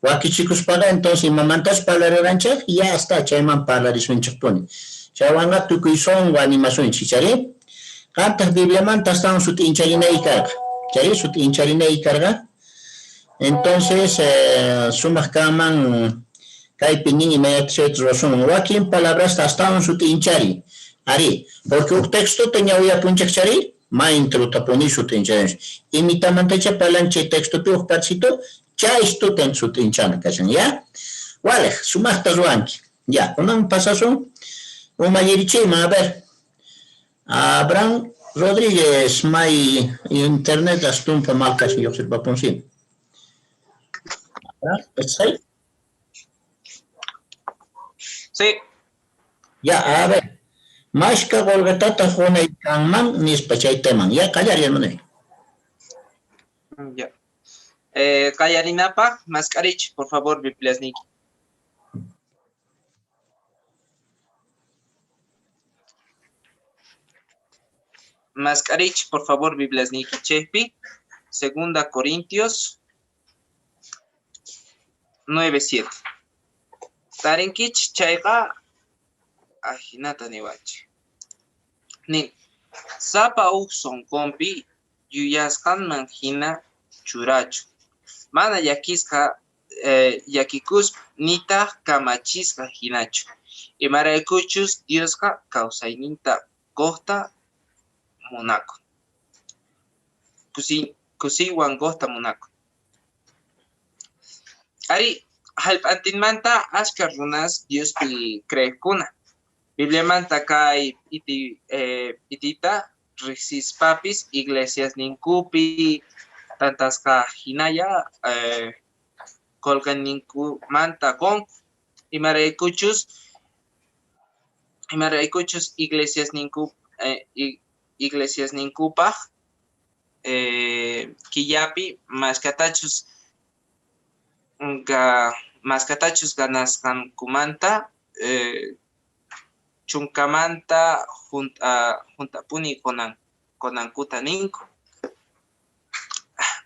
Speaker 8: wakichikuspaga entonces mamantas parlarancha ya está chayman parlarisunchikpuni. Chawanga tukuison wanimasunchi chari. Kantas bibliamanta están sut incharinaí carga. Chari sut incharinaí carga. Entonces sumaq kaman kaypinin inmediatamente razón. Wakin palabras están sut inchari. Ari, porque un texto tenía hoy a punchak chari, ma intruta poni sut inchari. Imitamanta chapalanche texto tu parcito. Ya esto ten su tinchana, ¿ya? Vale, sumasta zuanki. Ya, una pasazo. Umayirichima, a ver. Abraham Rodríguez, may internet astum pa malkas yo sir papunsin. ¿Estás ahí?
Speaker 13: Sí.
Speaker 8: Ya, a ver. Mashka golgatata honay kangman nispachay teman. Ya, callar ya manay.
Speaker 13: Ya. Kayarinapa, Mascarich, por favor, Bibliasniki. Mascarich, por favor, Bibliasniki. Chepi, 2 Corintios 9:7. Tarinkich, chayga, ajinata niwachi. Nin, sapa son compi, yuyaskan manjina churachu. Mana yakiska, yakikus nita kamachisca hinachu. Y maraikuchus dioska causaininta costa monaco. Kusi wangosta monaco. Ari, halpantinmanta ashka runas dios pi creekuna. Biblia manta kai itita risis papis iglesias ninkupi tantas ka hinaya kolkan ninku manta con y maraikuchus iglesias ninkupa kiyapi maskatachus ganaskan kumanta chunkamanta juntapuni konankuta ninku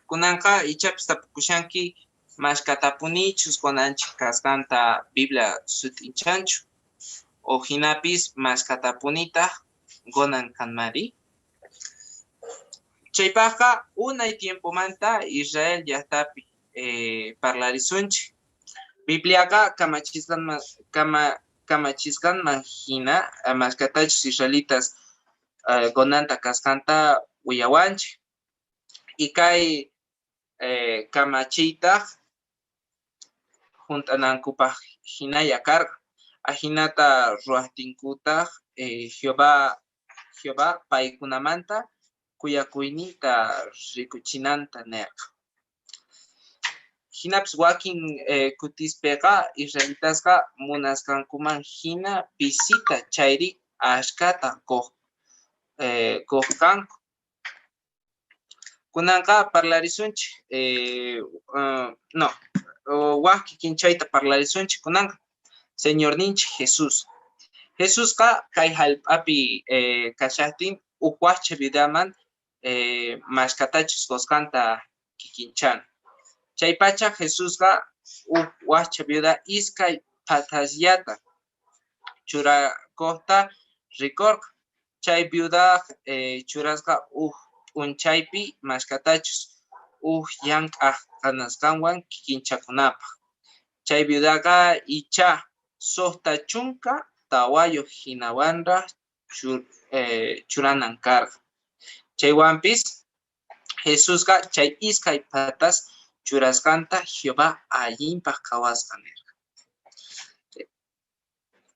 Speaker 13: kunanka ichapis tapukushanki maskatapunichus konanchik kaskanta Biblia sutinchanchu o hinapis maskatapunita gonan kanmari. Chaypaqa unay tiempo manta Israel llaqtapi parlarisunchik. Bibliaqa kamachisqanman hina maskatachus israelitas gonanta kaskanta willawanchik. Y kay kamachiytaq juntanankupaq hinaya karqa. Ahinata ruwaqtinkutaq Jehová paykunamanta kuyakuynita rikuchinanta nerqa. Hinapas wakin kutispiqa israelitasqa munasqankuman hina visita chayri ashkata kanku. Kunanqa parlarisunchik waqki kinchayta parlarisunchik kunanqa Señor ninchik Jesús. Jesusqa kay hallp'api kashaptin ukwaqcha vidaman maskatachus qosqanta kikinchan. Chaypacha Jesusqa ukwaqcha vida iskay patasyata churakuqta rikurqa. Chay viuda churasqa unchaypi maskatachus llank'aq kanasqanwan kikinchakunapaq. Chay viudaqa icha suqta chunka tawayuq hinawanraq churanan karqa. Chaywanpis Jesusqa chay iskay patas churasqanta Jehová allinpaq qhawasqa nirqa.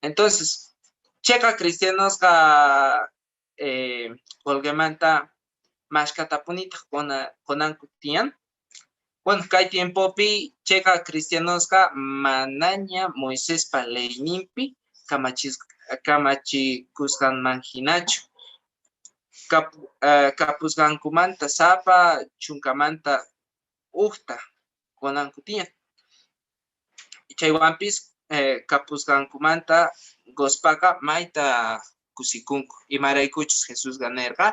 Speaker 13: Entonces, chayqa cristianosqa olgamanta maskatapunitaq konanku tiyan. Bueno, kay tiempopi chayqa cristianosqa manaña Moisespa leyninpi kamachikusqanman hinachu. Kapusqankumanta sapa chunkamanta uqta konanku tiyan. Chaywanpis kapusqankumanta gospaqa mayta kusikunku. Imaraykuchus Jesusqa nerqa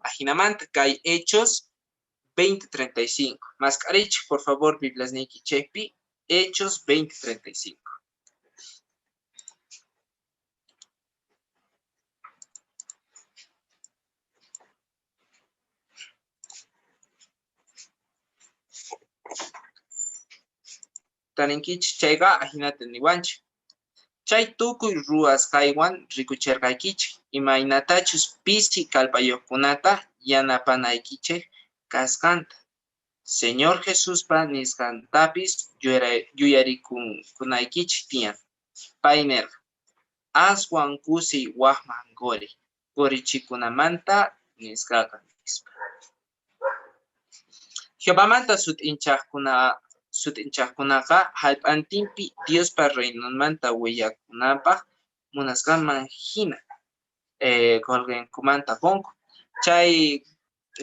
Speaker 13: ajinamanta kay Hechos 20:35. Mascarich, por favor, Bibliasniki chaypi Hechos 20:35. Taninkich chayqa ajinata niwanchik. Chay tukuy ruwasqaywan rikuchirqaykichik imaynatachus pisi kallpayuqkunata yanapanaykichik kasqanta. Señor Jesuspa nisqantapis yuyarikunaykichik tiyan. Pay nerqa. aswan kusi wahman gori. Gorichikunamanta nisqaqa. Jehovamanta sutinchaqkunaqa hallp'antinpi Diospa reynonmanta willakunapaq munasqanman hina qolqinkumanta qunqu. Chay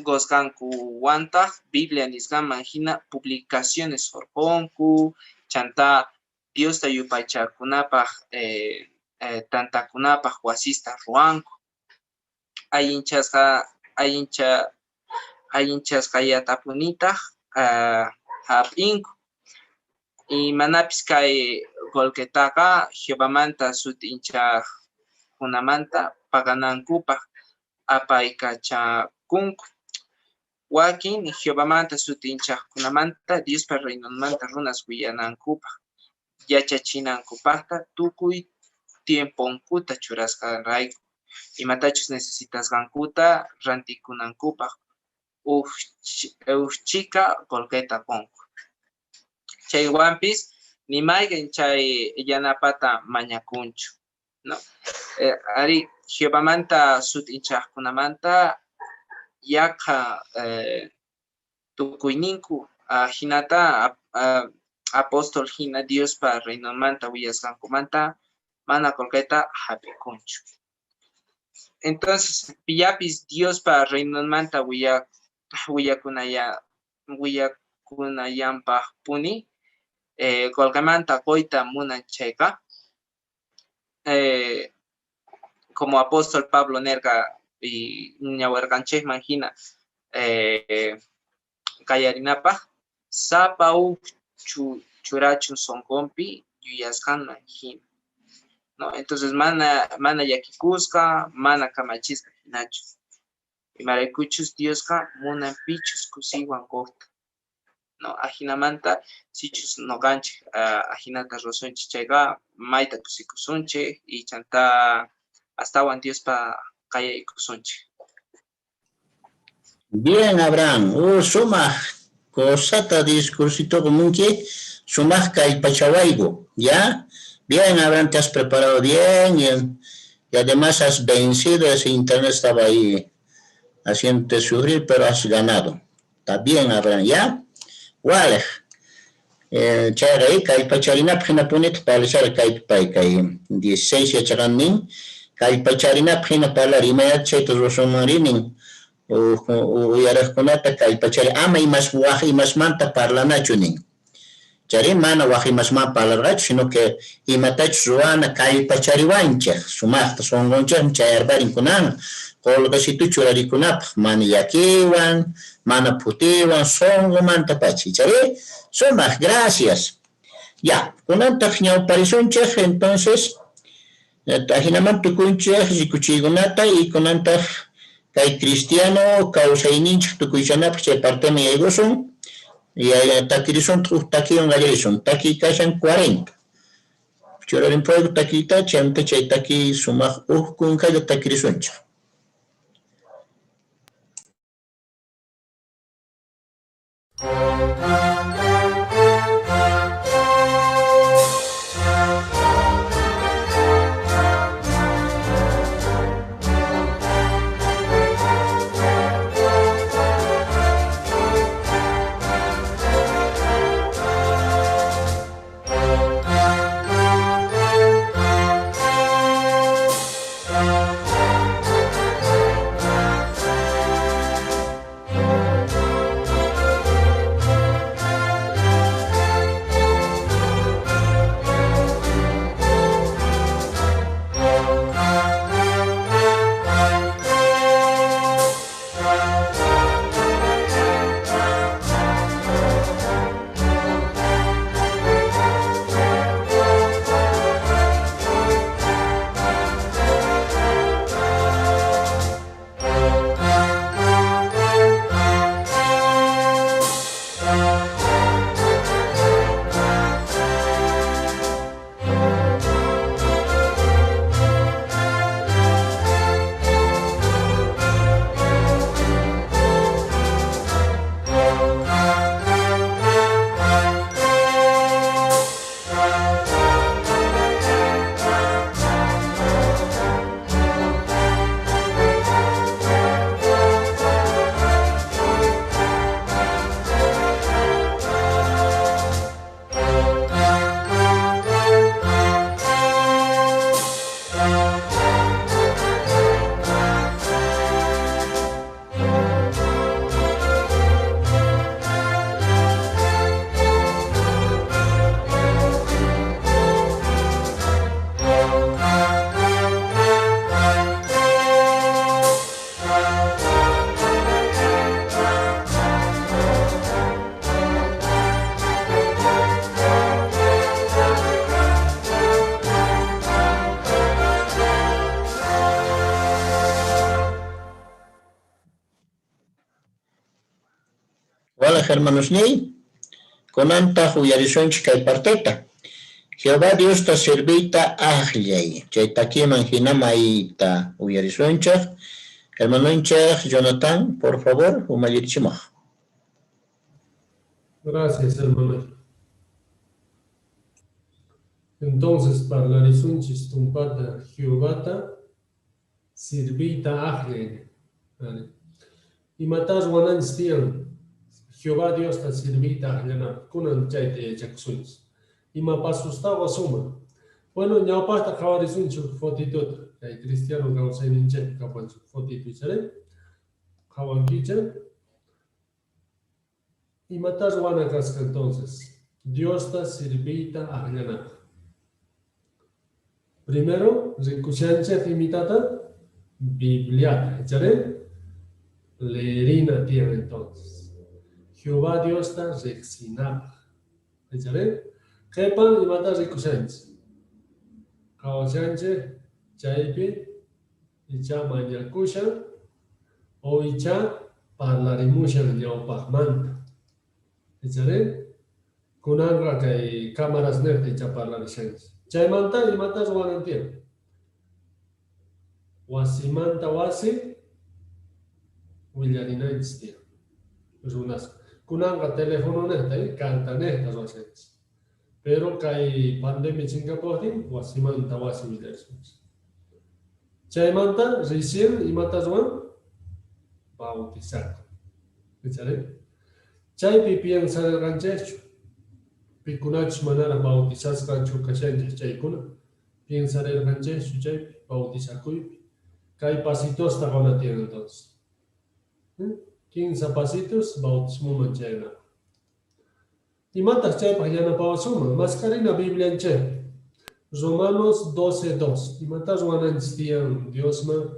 Speaker 13: gozqankuwantaq Biblia nisqanman hina publicaciones surqunku, chanta Diosta yupaychakunapaq tantakunapaq wasista ruwanku. Ayinchasqayatapunitaq hap'inku. Y manapis kay golketaqa Jehovamanta sutinchaqkunamanta paganankupaq apaykachakunku. Wakin Jehovamanta sutinchaqkunamanta Diospa reynonmanta runas willanankupaq yachachinankupaqta tukuy tiemponkuta churasqanrayku. Imatachus necesitasqankuta rantikunankupaq uqchika golketa qunqu. Chaywanpis nimayqan chay yanapata mañakunchu, ¿no? Ari Jehovamanta sutinchaqkunamanta yaqa tukuyninku hinata apóstol hina Diospa reynonmanta willasqankumanta mana golketa hapikunchu. Entonces pillapis Diospa reynonmanta willakunayanpaq puni golkamanta qoyta munan chayqa como apóstol Pablo nerga y ñawarqanchikman hina qallarinapaq sapa churachun sonqonpi yuyasqanman hina, ¿no? Entonces mana llakikusqa, mana kamachisqa hinachu. Imaraykuchus Diosqa munan pichus kusiwan qukta, ¿no? Ajinamanta sichus noqanchik ajinata rusunchik chayqa mayta kusikusunchik y chanta astawan Diospa qayaykusunchik.
Speaker 8: Bien, Abraham. Sumaq cosata discursito comunque, sumaq kaypachawayku, ¿ya? Bien, Abraham, te has preparado bien y además has vencido. Ese internet estaba ahí haciéndote sufrir, pero has ganado. Está bien, Abraham, ¿ya? Vale. Chayray, kaypacharina, pjina punet, palachar kaypay, kay 16 yacharannin, kaypacharina, pjina palar, imayat chaytos rosomarinin, uyaraqkunata kaypachari, ama imas waj imas manta parlanachunin. Chari mana waj imas man parlarqachu, sino que imatachus ruwana kaypachariwanchaq, sumaqta sonqonchaq chayarparin kunan, qolqasitu churarikunapaq, mana yakiwan, mana putiwan, sonqomanta pachi. Chari, sumaq, gracias. Ya, kunantaq ñawparisunchaq, entonces, ajinaman tukunchaq rikuchiykunata y kunantaq kay cristiano kawsayninchaq tukuychanapaq chay partemi yaykusun, y takirisun takiwan qallarishun, taki kashan 40. Churarinpuyku takiyta, chayanta chay taki sumaq kunkalla takirisunchaq. Wala hermanos ñey, kunanta huyarisonchik kay parteta. Jehová Dios ta servita ajllay. Chaytakiman hinamayta huyarisonchak. Hermanonchak Jonathan, por favor, humayirichimaj.
Speaker 1: Gracias, hermano. Entonces, parlarisunchis tumpata Jehová sirvita ajle. ¿Vale? Y matas wanans tian. Jehová Dios ta sirvita ajlena. Kunan chaite chaksuns. Y mapasustaba suma. Bueno, ñaupasta kawarisunchu fotitut. Hay cristiano kausaninche kapanchu fotitu chare. Kawankicha. Y matas wanakas entonces. Dios ta sirvita ajlena. Primero, rikushanche imitata Biblia, ¿echaré? Leerina tiene entonces. Jehová Dios está rexinaba, ¿echaré? Kepan y mata rikushanche. Kawashanche, chaipi, icha mañakusha, o icha parlarimushan yaupahmanta, ¿echaré? Kunanga que cámaras nerte icha parlarishanche. Chaymanta y matas wanantian. Wasimanta wasi willarinaintis tian. Runas. Kunanga teléfono nesta y canta nesta wasens. Pero kai pandemia chingapotin wasimanta wasi willarisuns. Chaymanta recién y matas wan bautizado. ¿Echaré? Chaypi piensa el ranchecho. Pikunach manara bautizas kanchu kashenche chaykuna. Piensa el ranchecho chaypi bautizakuipi. Kai pasitos tagana tiene entonces. 15 pasitos bautismo manchena. Y matas chaypa yana pawasuma. Mascarina Biblia en che. Romanos 12:2. Y matas wananstian Dios man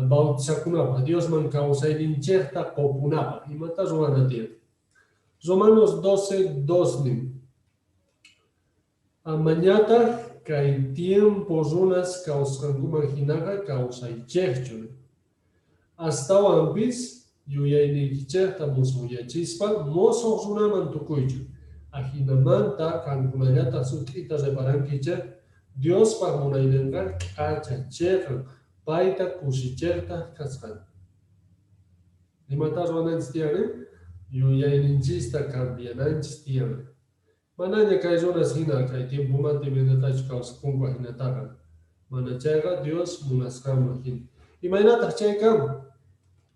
Speaker 1: bautizakunapa. Dios man causainin cherta kopunapa. Y matas wanantian. Romanos 12:2. Amañata hay tiempos unas causas imaginaga causa y chercho. Hasta wampis, yuyayni cherta musuya chispa, mozo una mantucuyo. Ajinamanta, cangunayata sutrita reparanquicha, Dios para munainenga, cacha, cherra, paita, cusicherta, cascan. Y matas wananstiane, yuyayni chista cambiananchis tiane. Mananya kay zonas hina kay tiempo mantimenatach kaus kungwa hinatakan. Manachayga Dios munaskama hin. Imaynatach chaykam.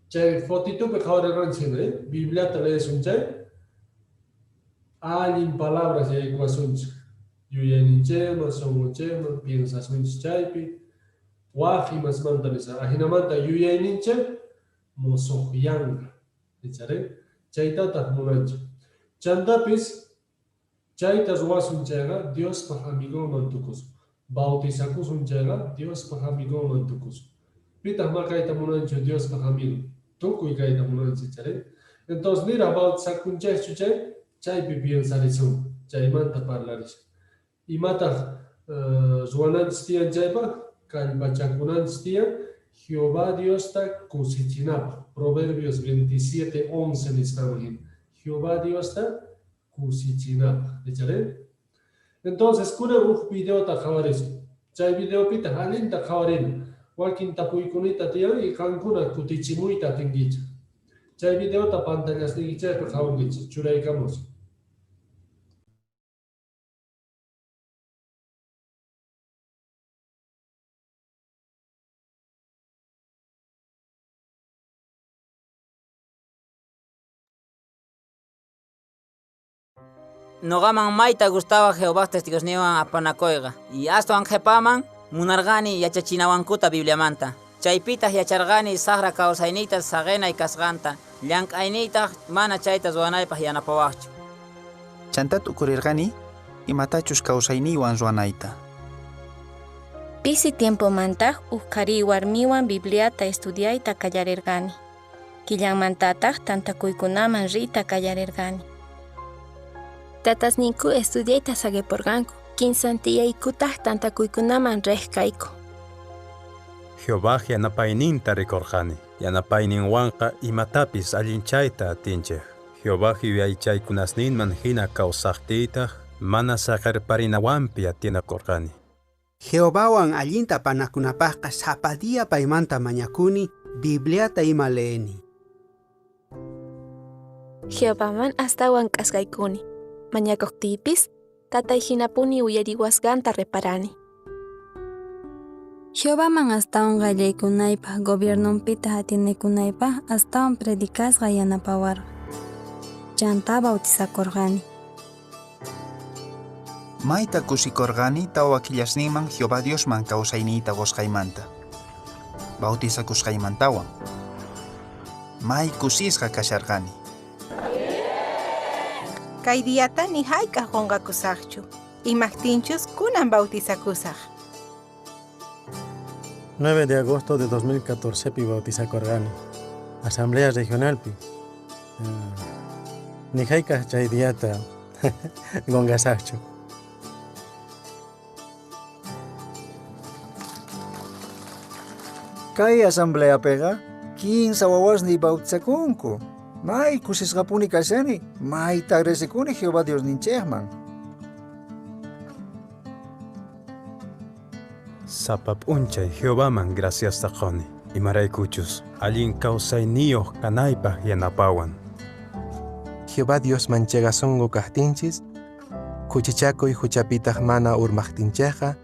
Speaker 1: Chay fotitu pe kawararan sina, Biblia tala sunchay. Alin palabras ya ikuasunch. Yuyaninchema, somonchema, piensa sunch chaypi. Wahi mas mantanisa. Ahinamanta yuyaninche, mosohyanga. Dichare, chaytatach munancha. Chantapis, Chaitas wasunchega, Dios pahamigo mantukus. Bautizacus unchega, Dios pahamigo mantukus. Pitas makaita munancho, Dios pahamigo. Tuku y kaita munancho, chare. Entonces, mira, bautizacunche, chuche, chay pipian sarizum, chay manta parlaris. Y mata, zuanans tian chaypa, kalpachacunans tian, Jehová Dios ta kusichinapa. Proverbios 27:11 nistamahin. Jehová Dios ta kusichinapa. ¿Echaré? Entonces, kuna video ta khawaris. Chay video pita halin ta khawarin. Walkin ta puikunita tiyan y kankuna kutichimuita tingicha. Chay video ta pantallas nigicha pa khawangich. Churaykamos.
Speaker 14: Nogaman maita gustaba Jehová testigos niwan apanakoiga. Y hasta anjepaman munargani yachachinawankuta Bibliamanta. Chaypita yachargani sahra kausainita sagena y kasganta. Llankainita mana chayta zuanaypa yanapawachchu.
Speaker 15: Chantat ukurirgani y matachus kausainiwan zuanaita.
Speaker 16: Pisi tiempo mantaq uskari warmiwan Bibliata estudiaita kallarirgani. Killanmantataq tantakuykunaman rita kallarirgani.
Speaker 17: Tatasninku estudiaita sageporganku. Kinsantiyaykutaq tantakuykunaman rejkayku.
Speaker 18: Jehová yanapayninta rikorqani. Yanapayninwanqa imatapis allinchayta atinchej. Jehová hiwaychaykunasninman hina kawsaqtiytaq mana saqirparinawanpi atinakurqani.
Speaker 19: Jehováwan allinta panakunapaqqa sapadiya paymanta mañakuni, Bibliata ima leeni.
Speaker 17: Jehováman astawan k'askaykuni, mañakuqtiypis tatay hinapuni uyariwasqanta reparani.
Speaker 20: Jehováman astawan qallaykunaypaq, gobernunpita atinikunaypaq astawan predikasqa yanapawarqa. Chanta bautizakurqani.
Speaker 15: Mayta kusikorqani tawa killasninman Jehová Diosman kawsayniyta qusqaymanta. Bautizakusqaymantawan. May kusisqa kasharqani.
Speaker 21: Kay diyata ni hayk'aq qunqakusaqchu, imaqtinchus kunan bautizakusaq.
Speaker 22: 9 de agosto de 2014 pi bautizakorqani. Asamblea Regional pi. Ni hayk'aq chay diyata qunqasaqchu.
Speaker 23: Kay asamblea pega, 15 wawasni bautizakunku. May kusisqapuni kashani, may tagresikuni Jehová Dios ninchejman.
Speaker 18: Sapap unchay Jehováman gracias taqoni. Imaraykuchus allin kawsayniyoq kanaypaq yanapawan.
Speaker 24: Jehová Dios manchega songo kahtinchis, kuchichakuy huchapitaq mana urmaqtincheqa,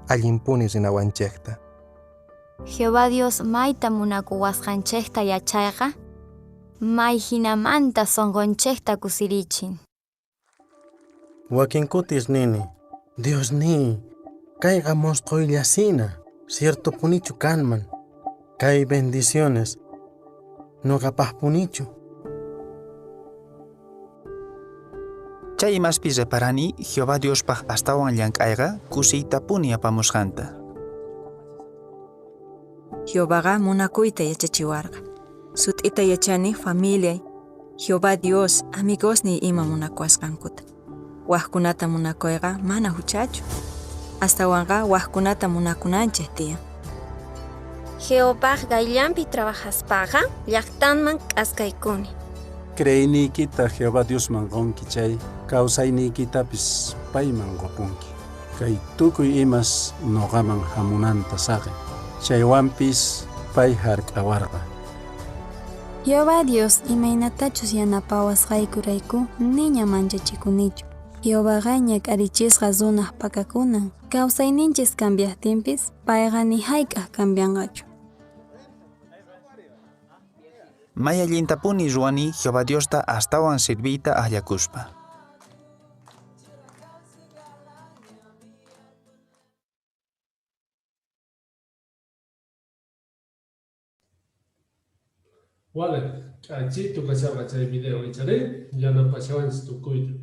Speaker 24: allimpuni rinawanchekta.
Speaker 25: Jehová Dios mayta munakuwasqanchekta yachayqa, may hinamanta sonqonchekta kusirichin.
Speaker 22: Wakin kutis nini, Dios ni, kayqa mosqoyllasina, cierto punichu kanman, kay bendiciones, nuqapaq punichu.
Speaker 15: Chay imaspi reparani Jehová Diospaq astawan llank'ayqa kusiyta puni apamusqanta.
Speaker 26: Jehováqa munakuyta yachachiwarqa. Sut'ita yachani familia, Jehová Dios, amigos ni ima munakuasqankuta. Waqkunata munakuyqa mana huchachu. Astawanqa waqkunata munakunanchik tiyan.
Speaker 17: Jehová gayllampi trabajaspaqa llaqtanman k'askaykuni.
Speaker 22: Creyniykita Jehová Diosman qonki chay, kawsayniykitapis payman qopunki. Kay tukuy imas nuqaman hamunanta saqi. Chaywanpis pay hark'awarqa.
Speaker 20: Jehová Dios imaynatachus yanapawasqaykurayku niña manchachikunichu. Jehováqa ñak'arichisqa runaq pakakunan, kawsayninchis cambiaqtinpis payqa ni hayk'aq cambianqachu.
Speaker 15: May allintapuni ruwani Jehová Diosta astawan sirviyta aklakuspa.
Speaker 1: Vale, allí tu kasaba chay video icharé, ya no pasaban tu cuida.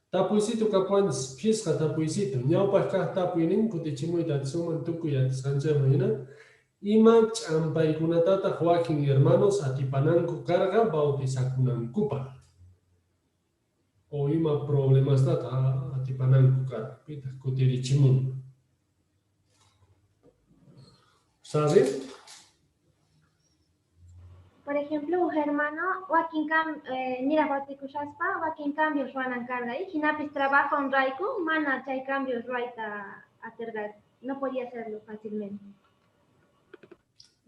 Speaker 1: Tapuisito kapuanis fiesca tapuisito, ñawpajka tapuinin kutichimuita suman tukuyat sancha mañana. Ima champaykunatata Joaquín y hermanos atipananku carga bautizakunankupa. O ima problemas tata atipananku carga, pita kutirichimun. ¿Sabe?
Speaker 4: Por ejemplo, un hermano, mira, Joaquín cambio Juanan carga y Hinapis trabaja en Raico, mana chay cambios Raita a tergar. No podía hacerlo fácilmente.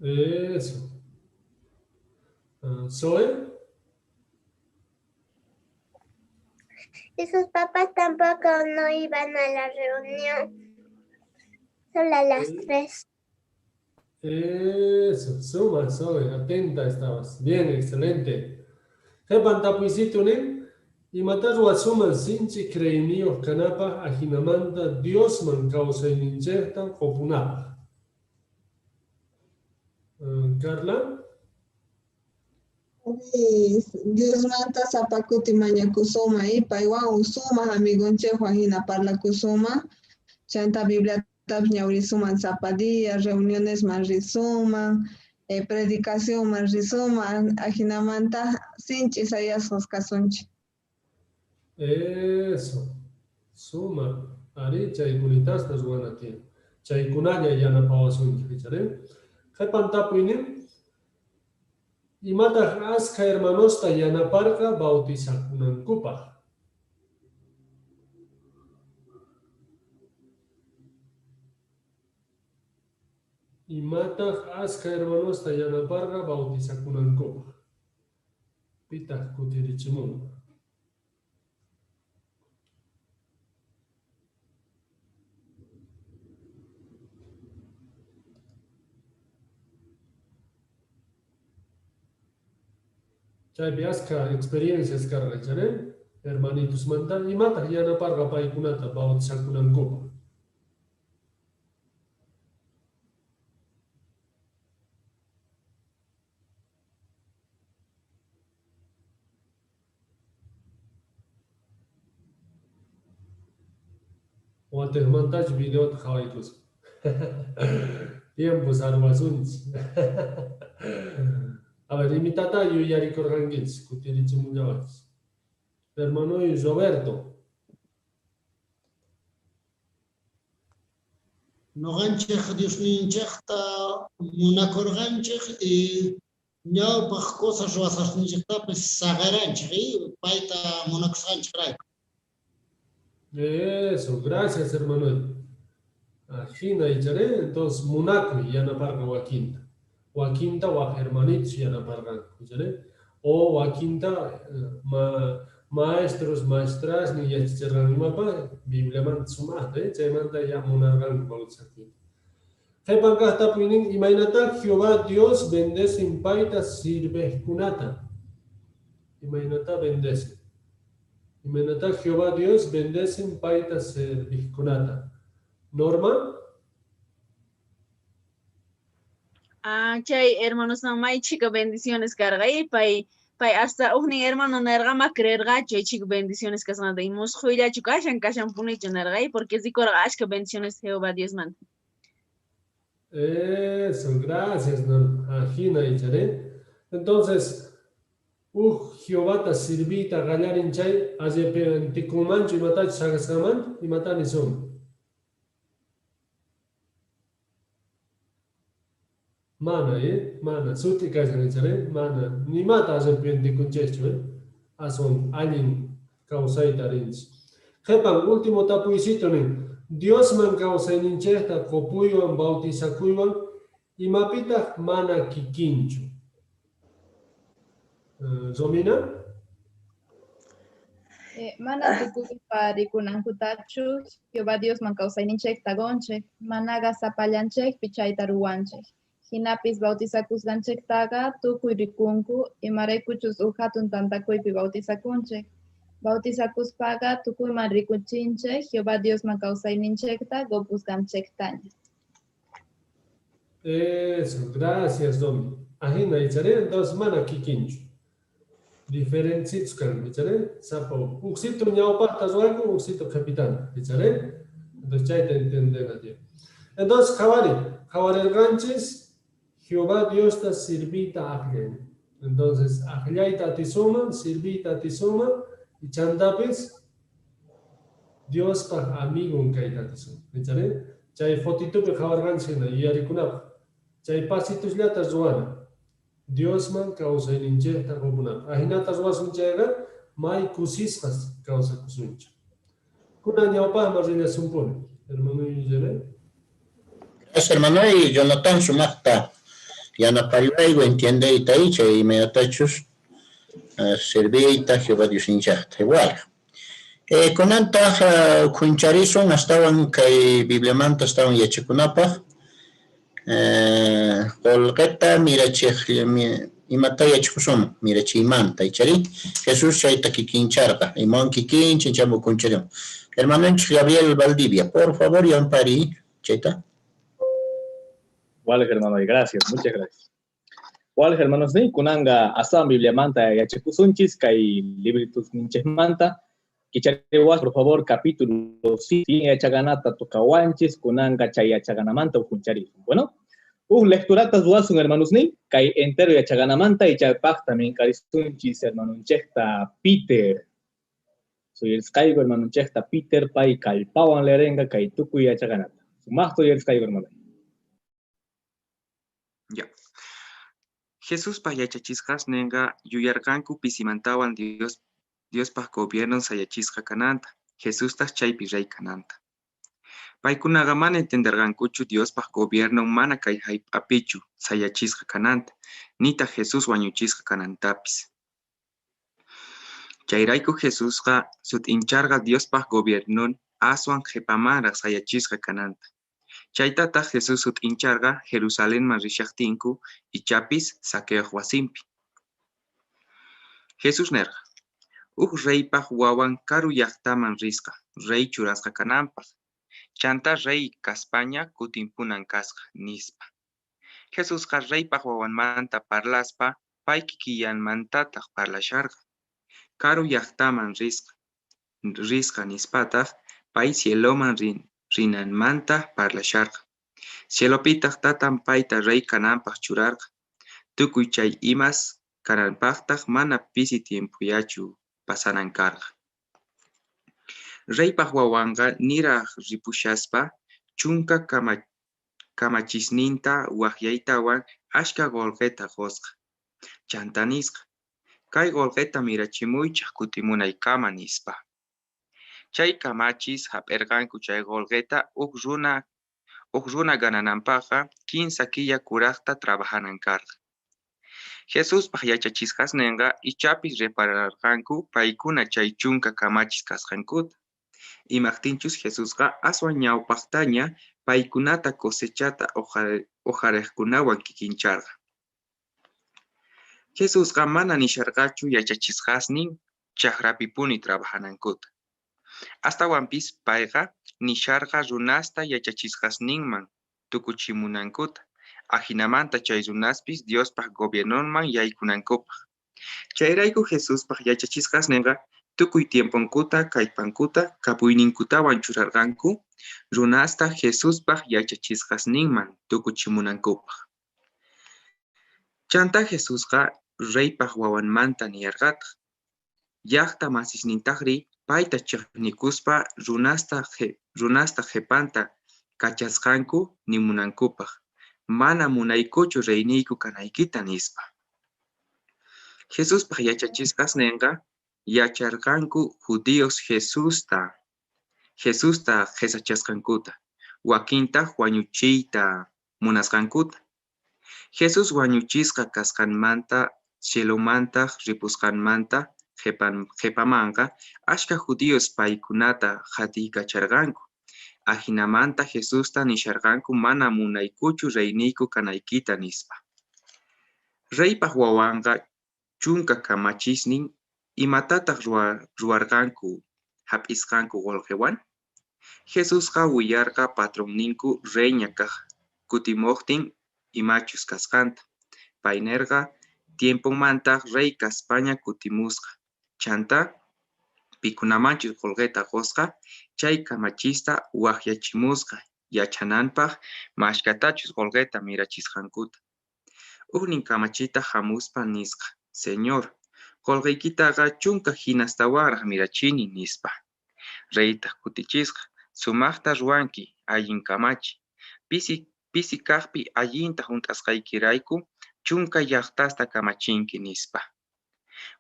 Speaker 1: Eso. ¿Zoe?
Speaker 5: Y sus papás tampoco no iban a la reunión. Solo a las 3.
Speaker 1: Eso, suma, Zoe, atenta estabas. Bien, excelente. Jepan tapuisito ne, y matar suman sinchi creinio canapa ajinamanta Dios man causa inincherta copunapa. Carla?
Speaker 7: Dios manta zapacuti maña kusoma y paiwan usuma amigonche juajina parla kusoma. Chanta Biblia ñaurisuman zapadilla, reuniones man risuman, predicación man risuman, ajinamanta sinchis hallazgos kasunchi.
Speaker 1: Eso. Suma. Ari chaykunitas tas guanatia. Chaykunanya yana pawasunchi, ¿eh? Jepan tapuinin. Imataq asqa hermanosta yanaparqa bautizakunankupaq. Imataq asqa hermanosta yanaparqa bautizakunankupaq. Pitaq kutirichimunqa. Chaypi asqa experiencias karqachare, hermanitos manta, imataq yanaparqa paykunata bautizakunankupaq. Waltermantachu videota qhawaykus. Tiempos arwasunchis. A ver, imitata yuyarikurqankichis, kutirichimunllawachis. Hermano Roberto.
Speaker 2: Noqanchik Diosninchikta munakurqanchik y ñawpaq cosas ruwasaqninchiktapis saqaranchik payta munakusqanchikrayku.
Speaker 1: Eso, gracias hermano. Ajina icharé, entonces munakuy yanaparqa wakinta. Wakinta waq hermanitos yanaparqanku, icharé. O wakinta maestros, maestras ni yachacharqanmapa Bibliamanta sumaqta, chaymanta ya munarqanku bautizakuyta. Qhipan kaq tapuynin imaynataq Jehová Dios bendecin payta sirveqkunata. Imaynata bendecin. Imaynataq Jehová Dios bendecin payta sirveqkunata. Norma?
Speaker 3: Chay hermanos may chica bendiciones cargay pay hasta un hermano nergama creerga chay chica bendiciones casanda y mos juila chukashan kashan punicho nergay porque si corgash que bendiciones Jehová Dios manda.
Speaker 1: Eso, gracias, Norma. Ajina icharé. Entonces, Jehová ta sirvita gallarin chay azepe antikumancho y matach sagaskaman y matani son. Mana, mana, suti kashan icharé, mana, ni mata azepe antikunchecho, ason alin causayta rinch. Jepan, último tapuisito nin. Dios man causayninchesta kopuywan bautizakuywan y mapita mana kikinchu. Zomina?
Speaker 6: Mana tukupa rikunankutachu, Jehová Dios man causayninchek tagonchek, managa sapallanchek pichayta ruwanchek. Hinapis bautizakusganchek taga tukuy rikunku, imaraykuchus hatun tantakuypi bautizakunchek. Bautizakuspaga tukuyman rikuchinchek, Jehová Dios man causayninchekta gopusganchektaña.
Speaker 1: Eso, gracias, Domi. Ajina icharé, entonces mana kikinchu. Diferencitos kan, icharé, sapo. Uxito ñaupata zuaku, uxito capitán, icharé. Entonces chayta entender allí. Entonces, el ganches, Jehová Dios ta sirvita ajlen. Entonces, ajlaita tisuma, sirvita tisuma, y chandapis, Dios pa amigo un kaita tisuma. ¿Echaré? Chay fotito pe jawar ganches na yarikunap. Chay pasitos llata zuana. Dios man causa en incheta robunap. Ajinata zuasunchega, mai kusiskas causa kusuncha. Kuna ñaupa marrilla sumpone. Hermano Yusele.
Speaker 8: Gracias, hermano, y Jonathan Sumacta. Yana Pariwaigo entiende Itaicha y Meatachus Servita Jehová Dios hinchata. Igual. Con anta Kuncharizon estaban que Bibliamanta estaban yachikunapa. Colgeta mirachich imata yachikusum mirachimanta ichari. Jesús chaita kikincharga. Y mon kikinch chamo kuncharim. Hermano Gabriel Valdivia, por favor, y ampari, chaita.
Speaker 9: Wal hermano, gracias, muchas gracias. Wal hermanos ni kunanga asam Biblia manta ya chepusunchis kai libritus ninches manta kicharewas por favor capítulo 5 ya chaganata tokawanchis kunanga chaya chaganamanta ukunchari. Bueno, lecturata zuasun hermanos ni kai entero ya chaganamanta y chapach también karisunchis hermanunchesta Peter. Soy el skaigo hermanunchesta Peter pai kalpawan lerenga kai tuku ya chaganata. Sumachto y el skaigo hermano.
Speaker 13: Ya. Jesús pa yachachisqas nenga yuyarganku pisimantawan Dios pa gobierno sayachisqa kananta. Jesús tas chaypi rey kananta. Paykunaqa mana entendergankuchu Dios pa gobierno mana kay apichu sayachisqa kananta. Nita Jesús wañuchisqa kanantapis. Chayrayku Jesusqa sutincharqa Dios pa gobiernon aswan qhipamanraq sayachisqa kananta. Chaytata Jesús sutincharqa Jerusalenman rishaqtinku ichapis saqueoq wasimpi. Jesús nerqa, reypaq wawan karu llaqtaman risqa, rey churasqa kananpaq. Chanta rey kaspaña kutimpunan kasqa nispa. Jesusqa reypaq wawanmanta parlaspa pay kikiyanmantataq parlasharqa. Karu llaqtaman risqa nispataq pay cieloman rinanmanta parlasharqa. Cielopitaq tatan payta rey kananpaq churarqa. Tukuy chay imas kananpaqtaq mana pisi tiempuyachu pasanan karqa. Reypaq wawanqa niraq ripushaspa chunka kamachisninta waqyaytawan ashka golqeta qosqa. Chanta nisqa, kay golqeta mirachimuychaq kutimunaykama nispa. Chay kamachis hap'irqanku chay golqeta uq runa ganananpaqa 15 killa kuraqta trabajanan karqa. Jesuspaq yachachisqas nenqa ichapis repararqanku paykuna chay chunka kamachis kasqankuta. Imaqtinchus Jesusqa aswan ñawpaqtaña paykunata cosechata ojaraqkunawan kikincharqa. Jesusqa mana nisharqachu yachachisqasnin chakrapipuni trabajanankuta. Astawanpis payqa nisharqa runasta yachachisqasninman tukuchimunankuta. Ajinamanta chay runaspis Diospaq gobiernoman yaykunankupaq. Chayrayku Jesuspaq yachachisqasninqa tukuy tiemponkuta kaypankuta kapuyninkutawan churarqanku runasta Jesuspaq yachachisqasninman tukuchimunankupaq. Chanta Jesusqa reypaq wawanmanta niyarqataq. Llaqta masisnintaqri payta chiqnikuspa runasta qhipanta kachasqanku nimunankupaq. Mana munaykuchu reyniyku kanaykita nispa. Jesuspaq yachachisqas nenqa yacharqanku judíos Jesusta qesachasqankuta. Wakintaq wañuchiyta munasqankuta. Jesus wañuchisqa kasqanmanta cielomantaq ripusqanmanta qhipamanqa ashka judíos paykunata qatiykacharqanku. Ajinamanta Jesusta nisharqanku mana munaykuchu reyniyku kanaykita nispa. Reypaq wawanqa chunka kamachisnin imatataq ruwarqanku hap'isqanku golqewan. Jesusqa willarqa patronninku reyña kaq kutimuqtin imachus kasqanta. Pay nerqa tiemponmantaq rey kaspaña kutimusqa. Chanta pikunamanchus golqeta qosqa chay kamachista waqyachimusqa yachananpaq mashkatachus golqeta mirachisqankuta. Uqnin kamachita hamuspa nisqa, Señor, golqaykitaqa chunka hinastawaraq mirachini nispa. Reyta kutichisqa, sumaqta ruwanki allin kamachi. Pisi kaqpi allinta hunt'asqaykirayku chunka llaqtasta kamachinki nispa.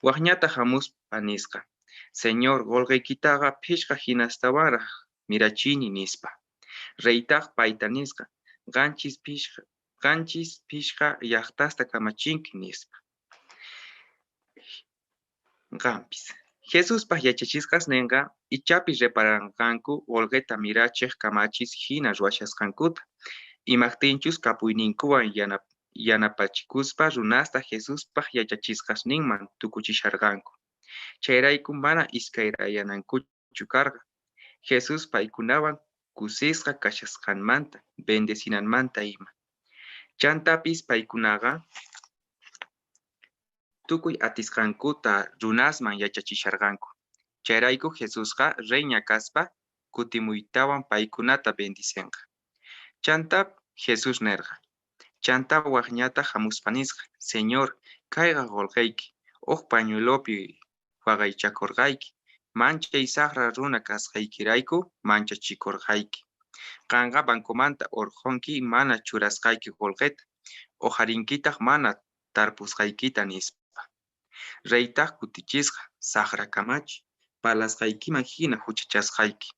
Speaker 13: Waqñata hamuspa nisqa, Señor, golqaykitaqa phishqa hinastawaraq mirachini nispa. Reytaq payta nisqa, qanchis phishqa llaqtasta kamachinki nispa. Qampis. Jesuspaq yachachisqas nenqa ichapis reparanqanku golqeta mirachiq kamachis hina ruwashasqankuta. Imaqtinchus kapuyninkuwan yanapachikuspa runasta Jesuspaq yachachisqasninman tukuchisharqanku. Chayrayku mana iskayrayanankuchu karqa. Jesus paykunawan kusisqa kashasqanmanta, bendecinanmanta ima. Chantapis paykunaqa tukuy atisqankuta runasman yachachisharqanku. Chayrayku Jesusqa reyña kaspa kutimuytawan paykunata bendicenqa. Chanta Jesus nerqa. Chanta waqñata hamuspa nisqa, Señor, kayqa golqayki, uq pañuelopi waqaychakurqayki, manchay saqra runa kasqaykirayku manchachikurqayki. Qanqa bankumanta urqunki mana churasqayki golqeta, oqarinkitaq mana tarpusqaykita nispa. Reytaq kutichisqa saqrakamachi, palasqaykiman hina huchachasqayki.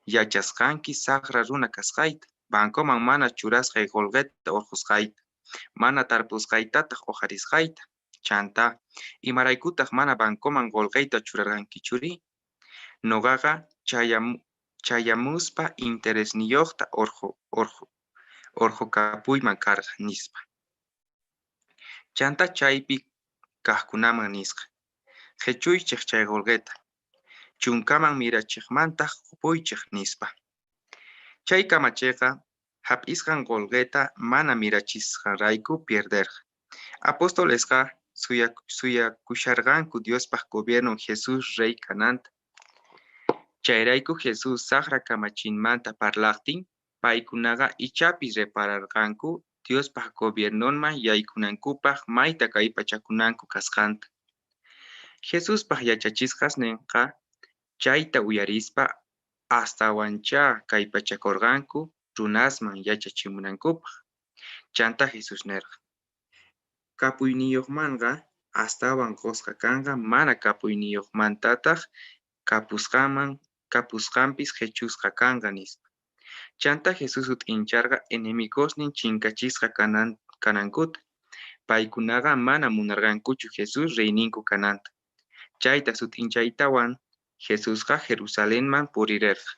Speaker 13: Yachasqanki saqra runa kasqayta, bancoman mana churasqay qolqeta urqusqayta, mana tarpusqaytataq uqarisqayta. Chanta, imaraykutaq mana bancoman qolqayta churarqankichuri? Noqaqa chayamuspa interesniyuqta urqu kapuyman karqa nispa. Chanta chaypi kaqkunaman nisqa. Qhechuychik chay qolqeta. Chunkaman mirachiqmantaq qupuychik nispa. Chay kamachiqa hap'isqan qolqeta mana mirachisqanrayku pierderqa. Apostolesqa suyakusharqanku Diospaq gobierno Jesus rey kananta. Chayrayku Jesus saqra kamachinmanta parlaqtin, paykunaqa ichapis repararqanku Diospaq gobiernoman yaykunankupaq mayta kay pachakunanku kasqanta. Jesuspaq yachachisqasninqa chayta uyarispa astawancha kay pachakurqanku runasman yachachimunankupaq. Chanta Jesus nerqa. Kapuyniyuqmanqa astawan qusqa kanqa mana kapuyniyuqmantataq kapusqanpis qhechusqa kanqa nispa. Chanta Jesus ut'incharqa enemigosnin chinkachisqa kanankuta. Paykunaqa mana munarqankuchu Jesus reyninku kananta. Chayta sut'inchaytawan Jesusqa Jerusalenman purirerqa.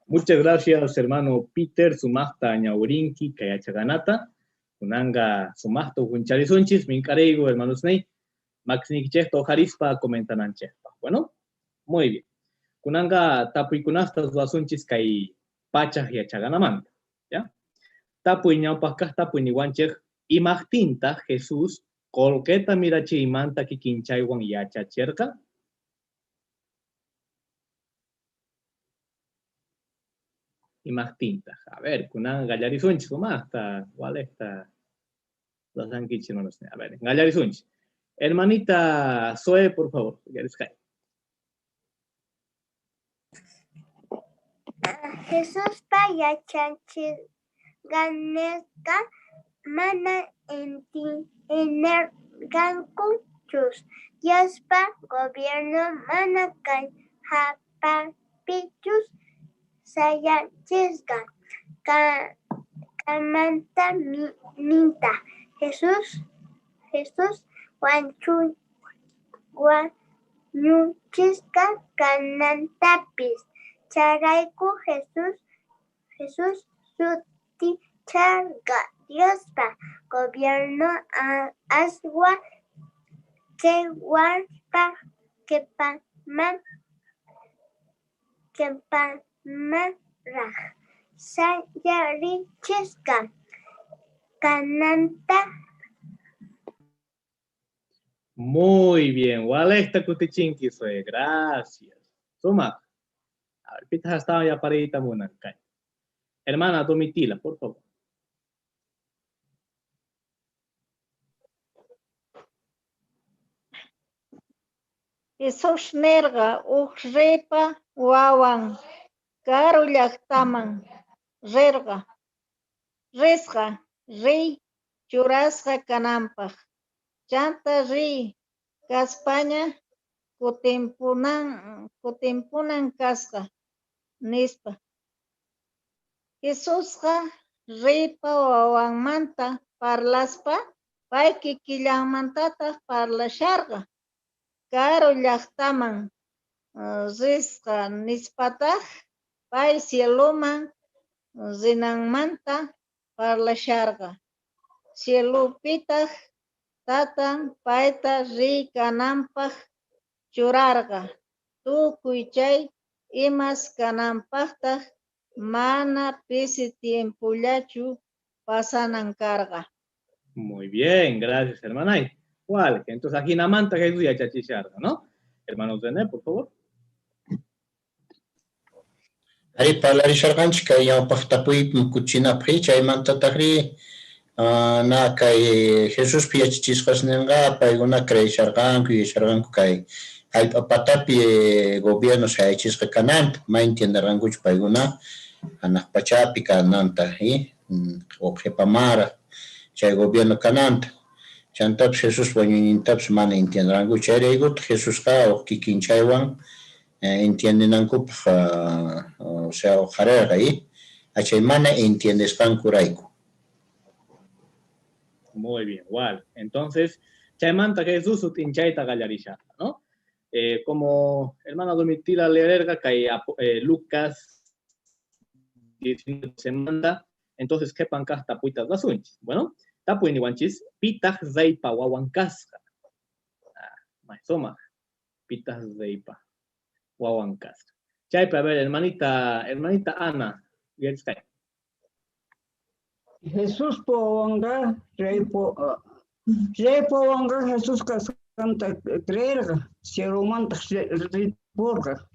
Speaker 9: Muchas gracias, hermano Peter, sumaqta ñawrinki kayachaganata. Kunanga sumaqta huncharisunchis, minkareygo, hermanos ney. Maxnikichehta ojarispa comentananchehpa. Bueno, muy bien. Kunanga tapuykunastas wasunchis kay pachaq yachaganamanta. ¿Ya? Tapuy ñawpaqkaq tapuy niwanchej imaqtinta Jesús qolqeta mirachiymanta kikinchaywan yachachirqa. Imaqtinta. A ver, kunan gallarisunchis sumaqta walejta lasankichis hermanos. A ver, gallarisunchis. Hermanita Zoe, por favor.
Speaker 5: Jesús payachachis ganesca mana energankuchus. Dios pa gobierno mana kay hapapichus sayachisga kamanta minta. Jesús Guanyuchisca kanantapis. Charayku Jesus suticharga Diospa gobierno aswa chewarpa kepamaraj sayarichisca kananta.
Speaker 9: Muy bien, walejta kutichinki soy, gracias. Suma. A ver, pita estaba ya parita muna. Hermana Domitila, por favor.
Speaker 10: Jesús nerga uxrepa wawan karu llaqtaman resqa rey churasqa kananpaq. Chanta ri kaspaña kutimpunan kasqa nispa. Jesusqa ripa wawanmanta parlaspa payki killanmantataq parlasharqa. Karu llaqtaman risqa nispataq pay cieluman rinanmanta parlasharqa. Cielupitaq tatan payta rikananpaq churarqa. Tukuy chay imas kananpaqtaq mana pisi tiempullachu pasanan karqa.
Speaker 9: Muy bien, gracias, hermana. ¿Cuál? Entonces, aquí namanta Jesús y achachisharga, ¿no? Hermanos René, por favor.
Speaker 8: Ari parlarisharqanchik kay ñawpaqtapuy kuchinapaqi chaymantataqri na kay Jesus yachachisqasninqa paykuna creysharqanku yuyasharqanku kay allp'apatapi gobierno sayachisqa kananta ma entienderqankuchu paykuna hanaq pachapi kananta o qhipamara chay gobierno cananta. Chantaps Jesús wañuñintaps mana entiendanku chayraykut Jesusqa kikinchaywan entiendenanku o sea ojarayqa achay mana entiendesqankurayku.
Speaker 9: Muy bien, igual. Entonces, chaymanta Jesús utinchayta gallarisha, ¿no? Como hermana Domitila leerga que Lucas 19 se manda, entonces ¿qué pancas tapuitas las unchis? Bueno, tapuini wanchis, pitach zeipa wawankasca. Maizoma, pitach zeipa wawankasca. Chaypa, a ver, hermanita Ana,
Speaker 11: Jesús powanga, reipo wanga Jesús cascanta creerga, si romanta riporga.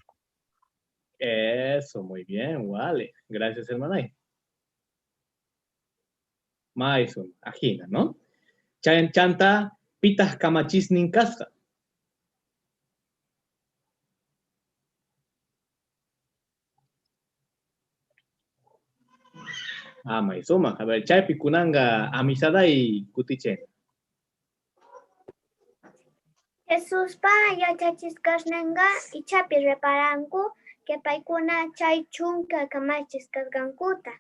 Speaker 9: Eso, muy bien, vale. Gracias, hermana. Maison, ajina, ¿no? Chanta, pitas camachis ninkasca. Maizoma, a ver, chaypi kunanga amisada y kutichen.
Speaker 5: Jesús pa yachachisqasninqa ichapi reparanku que paykuna chay chunka kamachisqasqankuta.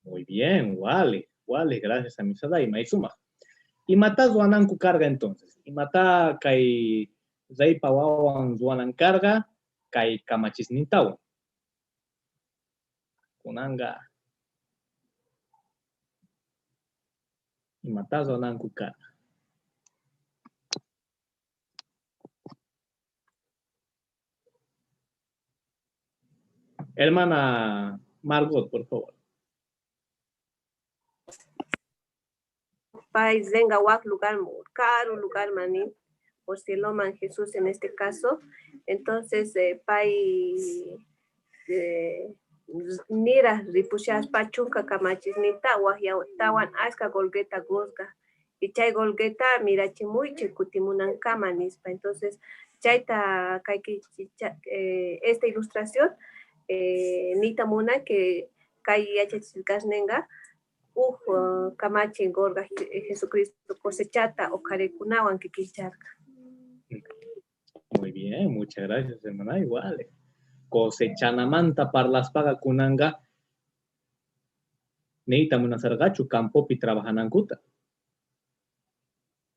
Speaker 9: Muy bien, vale, gracias a misada y maizuma. Y mata zuananku carga entonces. Y mata kai zaipa wawan zuanan carga kai kamachisnintawan. Kunanga. Y mata zuananku carga. Hermana Margot, por favor.
Speaker 12: País venga wak lugar caro, lugar manín, o si lo man Jesús en este caso. Entonces, nira ripushas pachuca camachis ni tawan aska golgueta gozga. Y chay golgueta mira chimuiche kutimunan kamanispa. Entonces, chaita esta ilustración nita muna que kai yachachisqasninqa kamachi gorga Jesucristo cosechata o karekunawan kikicharka.
Speaker 9: Muy bien, muchas gracias, hermana. Igual. Cosechanamanta parlas paga kunanga. Neita munasargachu campopi trabajanankuta.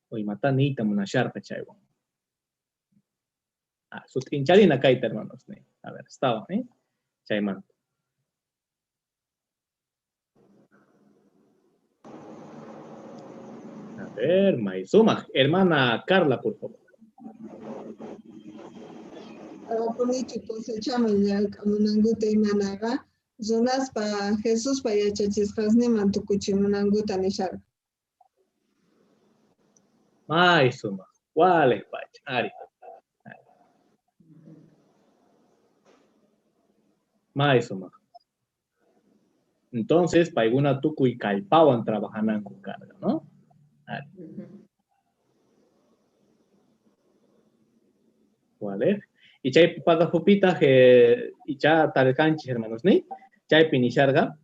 Speaker 9: Hoy mata neita munasharpa chaywan. Sutrincharina kaita, hermanos. A ver, estaba, Chaymanta. A ver, Maizuma. Hermana Carla, por favor.
Speaker 7: Ponichu cosechamos ya munanguta imanaga. Zonas pa Jesús pa yachachisqasni mantukuchi munanguta nishar.
Speaker 9: Maizuma. ¿Cuál es, Pacha? Ari. Maizuma. Entonces, paiguna tuku y calpawan trabajan con carga, ¿no? ¿Cuál? Y chay paga pupita que y cha tarkanchi hermanos ni chay pinisharga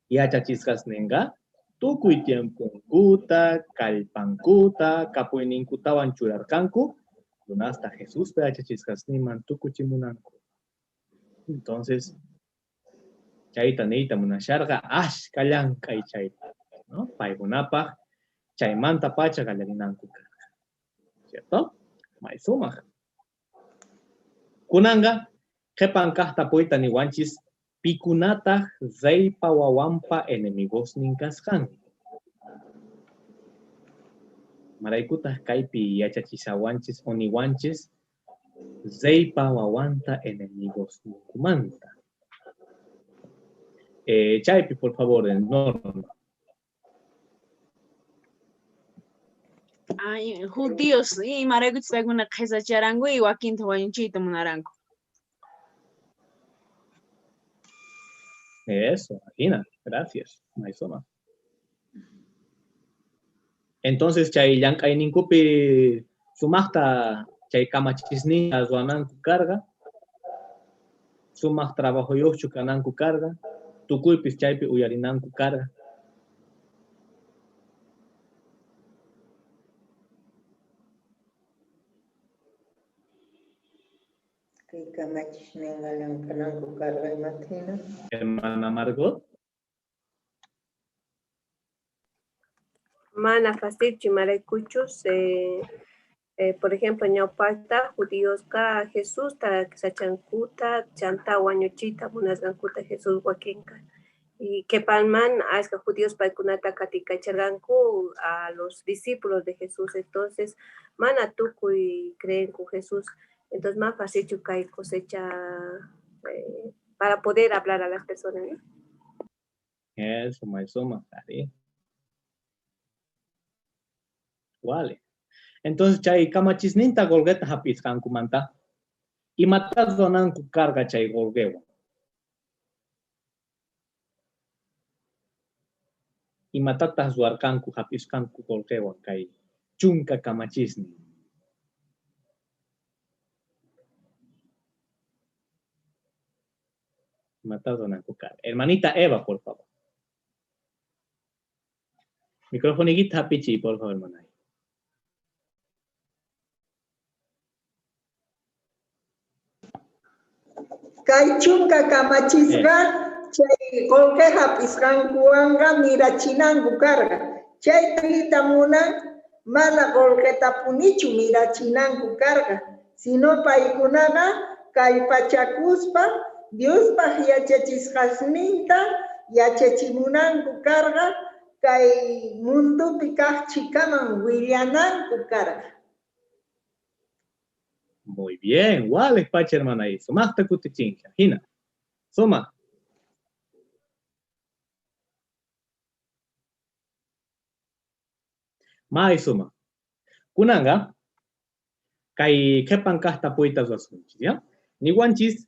Speaker 9: y achachiskas nenga tuku y tiempunkuta calpankuta kapuininkutawan churarkanku hasta Jesús pe achachiskas ni man tuku chimunanku. Entonces chayta neita munasharga ash kallanka y chayta, ¿no? Paigunapa chaymanta pacha gallarinanku, ¿cierto? Maizuma. Kunanga jepan kahta poita ni wanchis pikunata zeipa wawampa enemigos ninkaskan. Maraikuta kaipi yachachisawanchis o niwanchis zeipa wawanta enemigos ninkumanta. Chaypi, por favor, en Norma.
Speaker 3: Ay, judíos, y maraguts peguna kesa charango y Joaquín Tahuayunchito munarango.
Speaker 9: Eso, Agina, gracias, Maizoma. Entonces, chay yankay ninkupi sumachta chay kamachisni azuananku carga, sumach trabajo yochu kananku carga, tukuypis chaypi uyarinanku carga. Hermana Margot.
Speaker 12: Mana fácil chimaraykuchus, por ejemplo, ñawpata judíos ka Jesús ta sachankuta chanta wañuchita munasqankuta Jesús wakinka. Y que palman hasta judíos paikunata katikacharganku a los discípulos de Jesús. Entonces, mana tukuy creen con Jesús. Entonces, más fácil chukai cosecha para poder hablar a las personas, ¿no?
Speaker 9: Eso, maesoma, ¿sí? Vale. Entonces, chay kamachisninta golgueta hapis kankumanta. Y matas donanku carga chay golguewa. Y matatas duarkanku hapis kanku golguewa kay chunka kamachisni. Matas donanku carga. Hermanita Eva, por favor. Micrófono y hapichi, por favor, hermana.
Speaker 14: Kay chunka kamachisqa chay qolqeqa pisqankuwanqa mirachinanku karqa. Chay tayta munan mana qolqeta punichu mirachinanku karqa. Sino paykunaqa kay pachakuspa Diospaq yachachisqasninta yachachimunanku karqa kay mundupi kaq chikaman willananku karqa.
Speaker 9: Muy bien, ¿cuál es pacha hermana ahí? Soma te cutichinja, Gina. Soma. Mai suma. Kunanga. Kai kepan kasta puitas asunchis, ¿ya? Ni guanchis.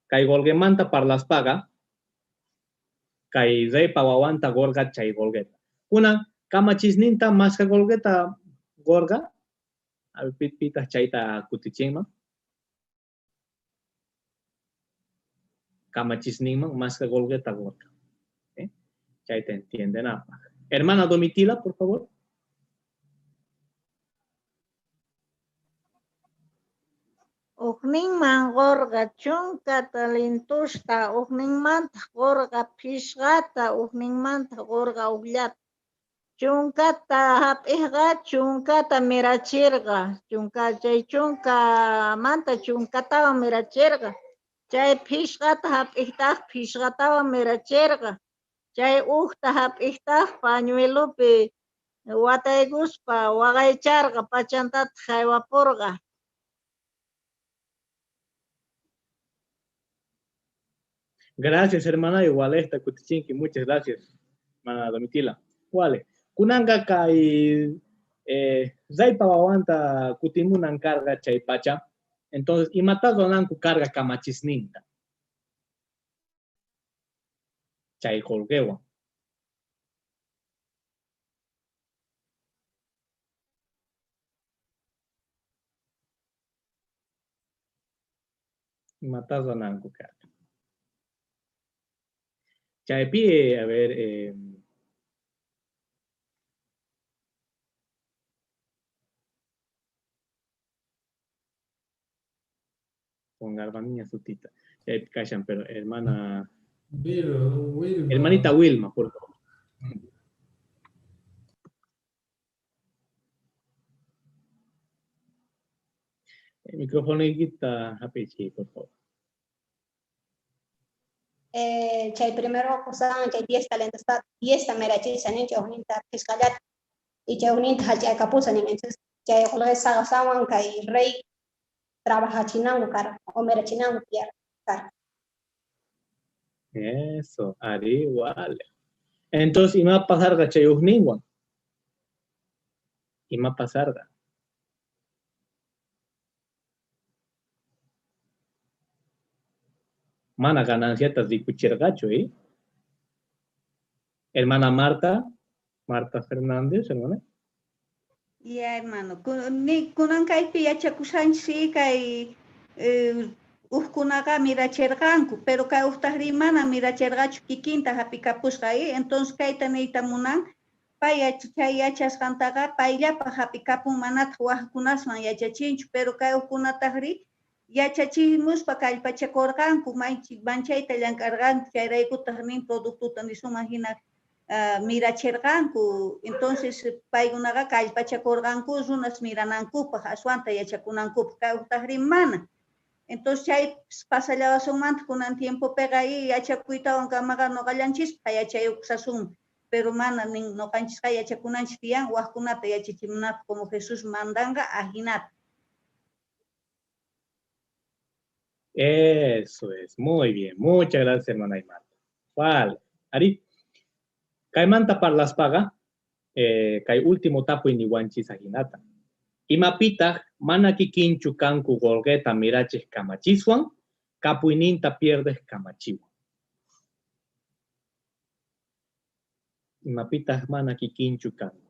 Speaker 9: Kai golgemanta par las paga. Kai rey pawawanta gorga chay golgeta. Kuna kamachisninta más que golgeta gorga. Al pita chaita kutichima. Kamachisnima más que golgeta gorga. Chaita entiende nada. Hermana Domitila, por favor.
Speaker 10: Ugninman gorga chunka talentusta, ugninmanta gorga pishgata, ugninmanta gorga uglata. Chunkata hap'ijqa chunkata mirachirqa, chay chunka manta chunkatawan mirachirqa, chay phishqata hap'ijtaq phishqatawan mirachirqa, chay uqta hap'ijtaq pañuelopi wataykuspa waqaycharqa pachantata haywapurqa.
Speaker 9: Gracias, hermana. Igual esta kutichinki. Muchas gracias, hermana Domitila. Vale. Kunanga kai zaipa wawanta kutimunan carga chay pacha. Entonces, imatado nanku carga kamachisninta. Chay kolgewa. Imatado nanku carga. Chay pie, a ver, con hermanita sutita. Pero hermana.
Speaker 1: Wilma.
Speaker 9: Hermanita Wilma, por favor. El micrófono está happy, por favor.
Speaker 16: Chay primero usaban chay 10 talentos, 10 merachisanin chay uninta fiscalat y chay uninta hachay kapusanin. Entonces chay olga sagasawan kay rey trabaja chinango cara o merachinango cara.
Speaker 9: Eso, ari igual. Entonces, ¿ima pasar ga chay uhningwan? ¿Ima pasar ga? Mana gananciatas de cuchirgacho, ¿eh? Hermana Marta Fernández, hermana.
Speaker 10: Ya, hermano, kunan kaypi yachakushanchik kay uhkunaqa mirachirqanku, pero kay uhtaqri mana mirachirqachu kikinta hapikapusqa, entonces kayta niyta munan pay chay yachasqantaqa payllapa hapikapun manata waqkunasman yachachinchu, pero kay uhkunataqri Yachachimuspa kallpachakurqanku manchayta llamkarqanku chayraykutaq nin productuta nisuma hina mirachirqanku. Entonces paykunaqa kallpachakurqanku runas miranankupaq aswanta yachakunankupaq kay mana. Entonces chay pasallawasunmanta kunan tiempopiqa yachakuytawan kamaqa noqallanchis yachayuqsasun, pero mana nin noqanchisqa yachakunanchis tiyan waqkunata yachachimunapaq como Jesús mandanqa ajinata.
Speaker 9: Eso es, muy bien. Muchas gracias, hermana Aymar. Vale. Ari, kaimanta parlas paga, kai último tapo iniwanchis ajinata. Imapita, mana kikinchu kanku golgeta miraches kamachiswan, kapuininta pierdes kamachiwan. Imapita, mana kikinchu kanku.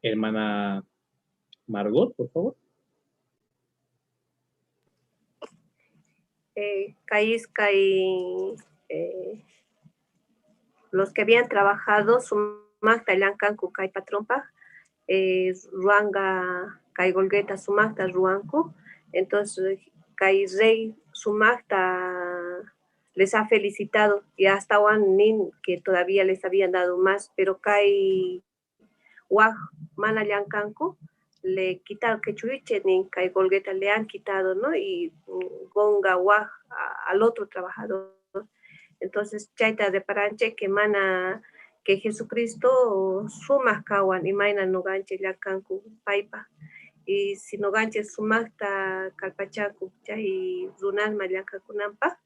Speaker 9: Hermana Margot, por favor.
Speaker 12: Los que habían trabajado, su magta yankanku kai patrompa, ruanga kai golgueta su magta ruanku, entonces kai rey su magta les ha felicitado y hasta Juan nin que todavía les habían dado más, pero kai waj mana yankanku le quitaron que chuiche ni kai golgueta le han quitado, ¿no? Y gonga waj al otro trabajador. Entonces chaita de paranche que mana que Jesucristo suma kawan y maina no ganche yankanku paipa. Y si no ganche sumakta kalpachaku chay runalma yankakunampa,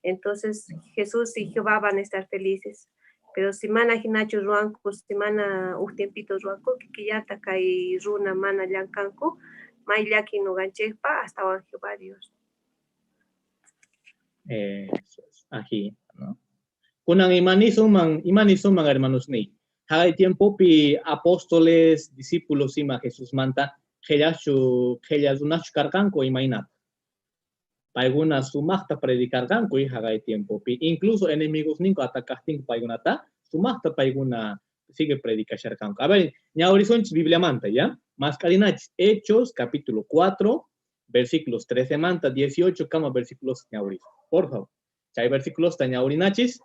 Speaker 12: entonces Jesús y Jehová van a estar felices. Pero si mana hinachu ruanku, si mana tiempito ruanku, que ya kai runa mana yankanku, maillaki no ganchepa hasta van Jehová Dios.
Speaker 9: Eso es, aquí, ¿no? Kunang imanisuman hermanos ni. Hay tiempo pi apóstoles, discípulos ima Jesús manta, gellas unachu carganco imainat. Paiguna sumasta predicar ganco y hagai tiempo pi. Incluso enemigos ninco atacasting paigunata, sumasta paiguna sigue predicar ganco. A ver, ya horizontes Biblia manta, ¿ya? Mascarinach, Hechos, capítulo 4, versículos 13 manta, 18, cama versículos ñauris. Por favor. Hay versículos tañaurinachis.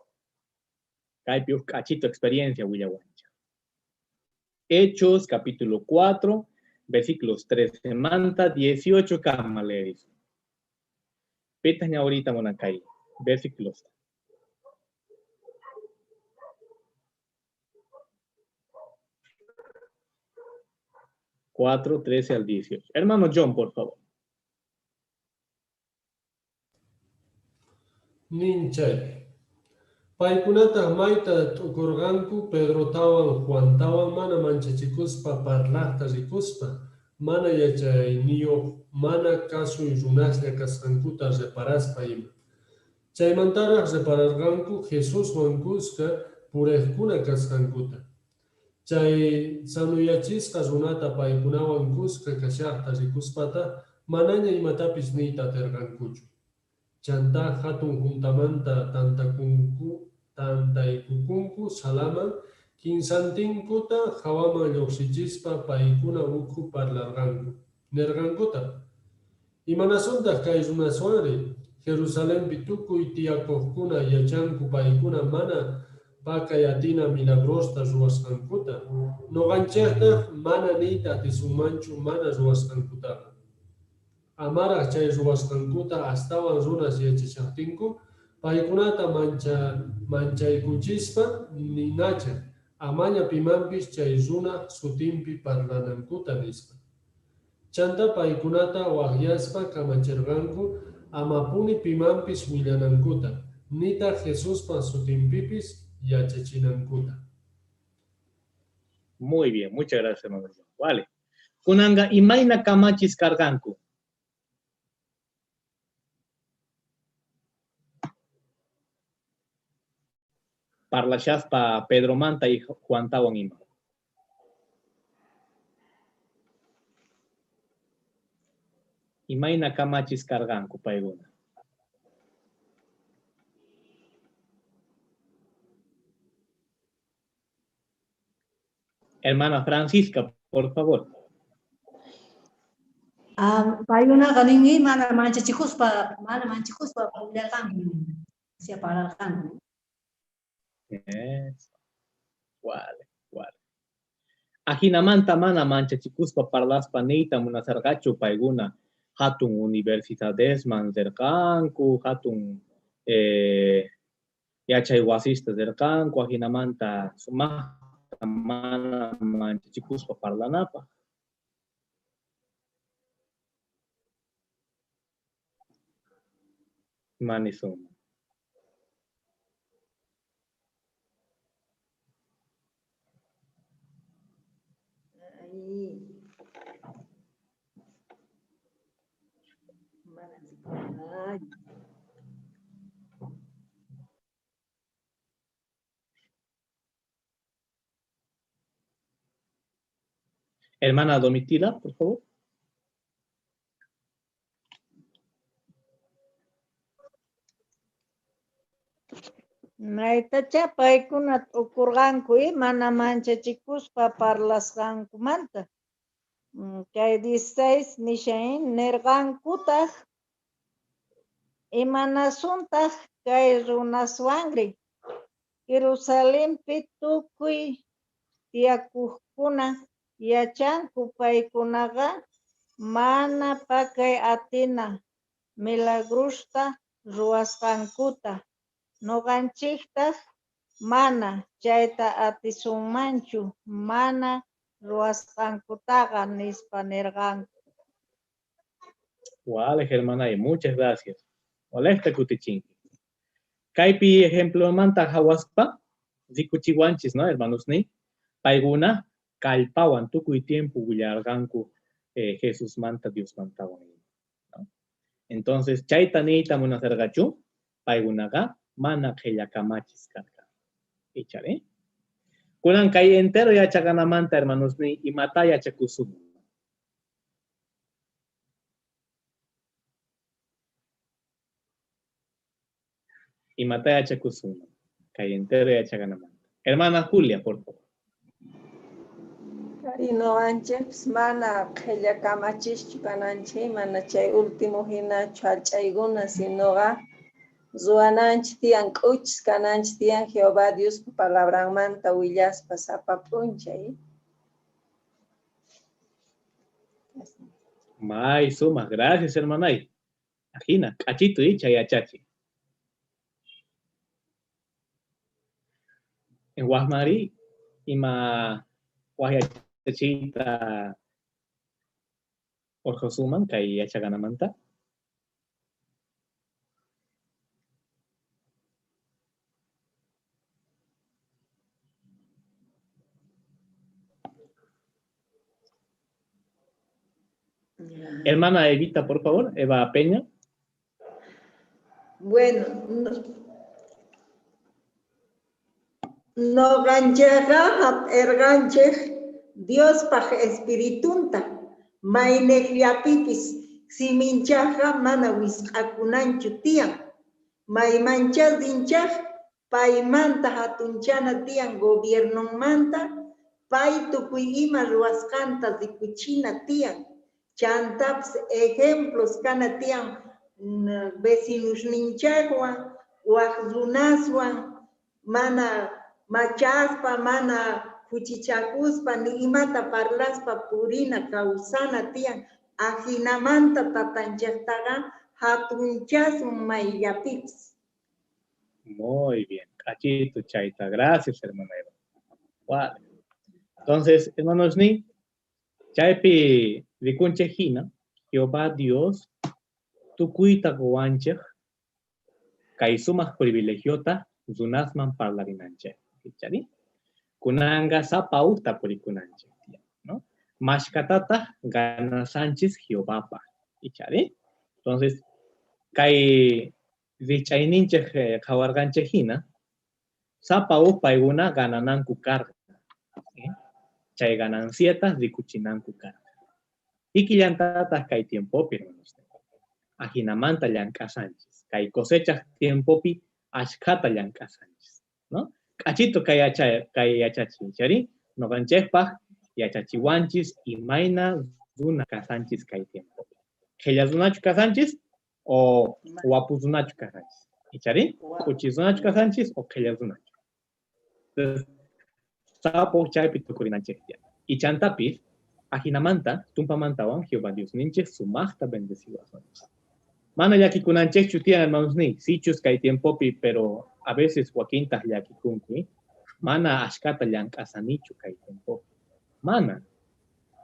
Speaker 9: Hay piu cachito experiencia, Willawancha. Hechos, capítulo 4, versículos 13 manta, 18, cama leris. Petaña ahorita monacay, versículos. 4, 13 al 18. Hermano John, por favor.
Speaker 1: Ninchay. Paikunata maita tukurganku Pedro tawan Juan tawan mana manchachikuspa parlahta rikuspa mana yachay niyo mana kasu runasña kasqankuta reparaspa ima. Chaymantaraq repararqanku Jesús wankusqa puriqkuna kasqankuta. Chay sanuyachisqa runata paykunawan kusqa kashaqta rikuspata manaña imatapis niyta atirqankuchu. Chanta hatun juntamanta tantaykukunku salaman kinsantinkuta hawaman lluqsichispa paykuna ukhu parlarqanku nirqankuta. Imanasunta kay runaswanri Jerusalempi tukuy tiyakuqkuna yachanku paykuna mana pakay atina milagrosta ruwasqankuta. Noqanchikta mana niyta atisunmanchu mana ruwasqankutaqa. Amara chay ruwasqankuta astawan runas yachachaqtinku paykunata manchaykuchispa ninacha amaña pimanpis chay runa sutinpi parlanankuta nispa. Chanta paykunata waqyaspa kamachirqanku amapuni pimanpis willanankuta nita Jesuspa sutinpipis yachachinankuta.
Speaker 9: Muy bien, muchas gracias, hermano. Vale. Kunanga imaina kamachis karganku. Parlashas pa Pedro Manta y Juan Tawan ima. Imaina kamachis karganku paiguna. Hermana Francisca, por favor.
Speaker 18: Payuna ganingi mana manchikuspa publicarkan separarkan.
Speaker 9: Yes. Vale. Ajinamanta mana manchachikuspa parlaspa nita munasargachu paiguna hatun universidades manzerkanku, hatun yachay wasista zerkanku, ajinamanta sumaqta mana manchachikuspa parlanapa. Manisuma. Hermana Domitila, por favor.
Speaker 19: Maytacha paykuna ukurqanku mana manchachikuspa parlasqankumanta. Kay 16 nishain nirqankutaq imanasuntaq kay runaswanri Jerusalempi tukuy tiyakuqkuna yachanku paykunaqa mana pakay atina milagrusta ruwasqankuta. Nuqanchiktaq mana chayta atisunmanchu mana ruwasqankutaqa nispa nirqanku.
Speaker 9: Vale, hermana, muchas gracias. Molesta kutichinki. Kaypi ejemplo manta hawaspa, zikuchiwanchis, ¿no, hermanos? Ni paiguna kalpawan tukuy tiempo willarganku Jesús manta, Dios mantawan. ¿No? Entonces, chayta nita munasargachu, paigunaga mana qhillakamachis karqa. ¿Ichare? Kunan kay entero yachaganamanta, hermanos, ni imata yachakusumun. Imata yachakusumun. Kay entero yachaganamanta. Hermana Julia, por favor.
Speaker 21: Karino anches mana qhillakamachishchu kananchik mana chay último hina chalch'ayguna sinoqa ruwananchik tiyan k'uchis kananchik tiyan Jehová Dios palabranmanta willaspa sapa p'unchay.
Speaker 9: May sumas, gracias, hermanay. Ajina, kachito icha yachachi. En Guasmari, ima Guayachita Orjosuman, kay yachaganamanta. Hermana Evita, por favor, Eva Peña.
Speaker 14: Bueno, no ganchaga erganche Dios paja espiritunta mainekriapipis siminchaja mana wisqakunanchu tiyan maymancha dinchaj paymanta hatunchana tiyan gobierno manta pay tukuy ima ruwasqanta rikuchina tiyan chantaps ejemplos kana tiyan vecinos ninchagwan waqrunaswan mana machaspa mana kuchichakuspa ni imata parlaspa purina kausana tiyan ajinamanta tatanchaqtaqa hatunchasun mayllapips.
Speaker 9: Muy bien, cachito chaita, gracias, hermana Eva. Vale. Entonces, hermanos ni chaypi rikunchejina Jehová Dios tukuita guanchej kay sumaq privilegiota zunasman parlarinanchej. ¿Chari? Kunanga sapauta purikunanchej, ¿no? Mashkatata gana Sánchez Jehová pa. ¿Chari? Entonces, kay richayninchej jawarganchejina sapau paiguna ganananku karga. Chay ganancietas rikuchinanku karga. Ikillantatas kay tiempopi, hermanos. Ajinamanta llanka Sánchez. Kay cosechas tiempopi ashkata llanka Sánchez, ¿no? Cachito kay yachachi, ¿chari? noganchekpaj yachachiwanchis imayna runa kasanchis kay tiempo. Qhillarunachu kasanchis o wapurunachu kasanchis. ¿Ichari? Kuchirunachu kasanchis o qhillarunachu. Entonces, sapo chaypi tukurinanchiktia. Ichantapis ajinamanta tumpamantawan Jehová Dios ninchik sumaqta bendeciwasunchis. Mana llakikunanchikchu tiyan hermanos ni, sichus kay tiempopi, pero a veces wakintaj llakikunki, mana ashkata llank'asanichu kay tiempopi. Mana.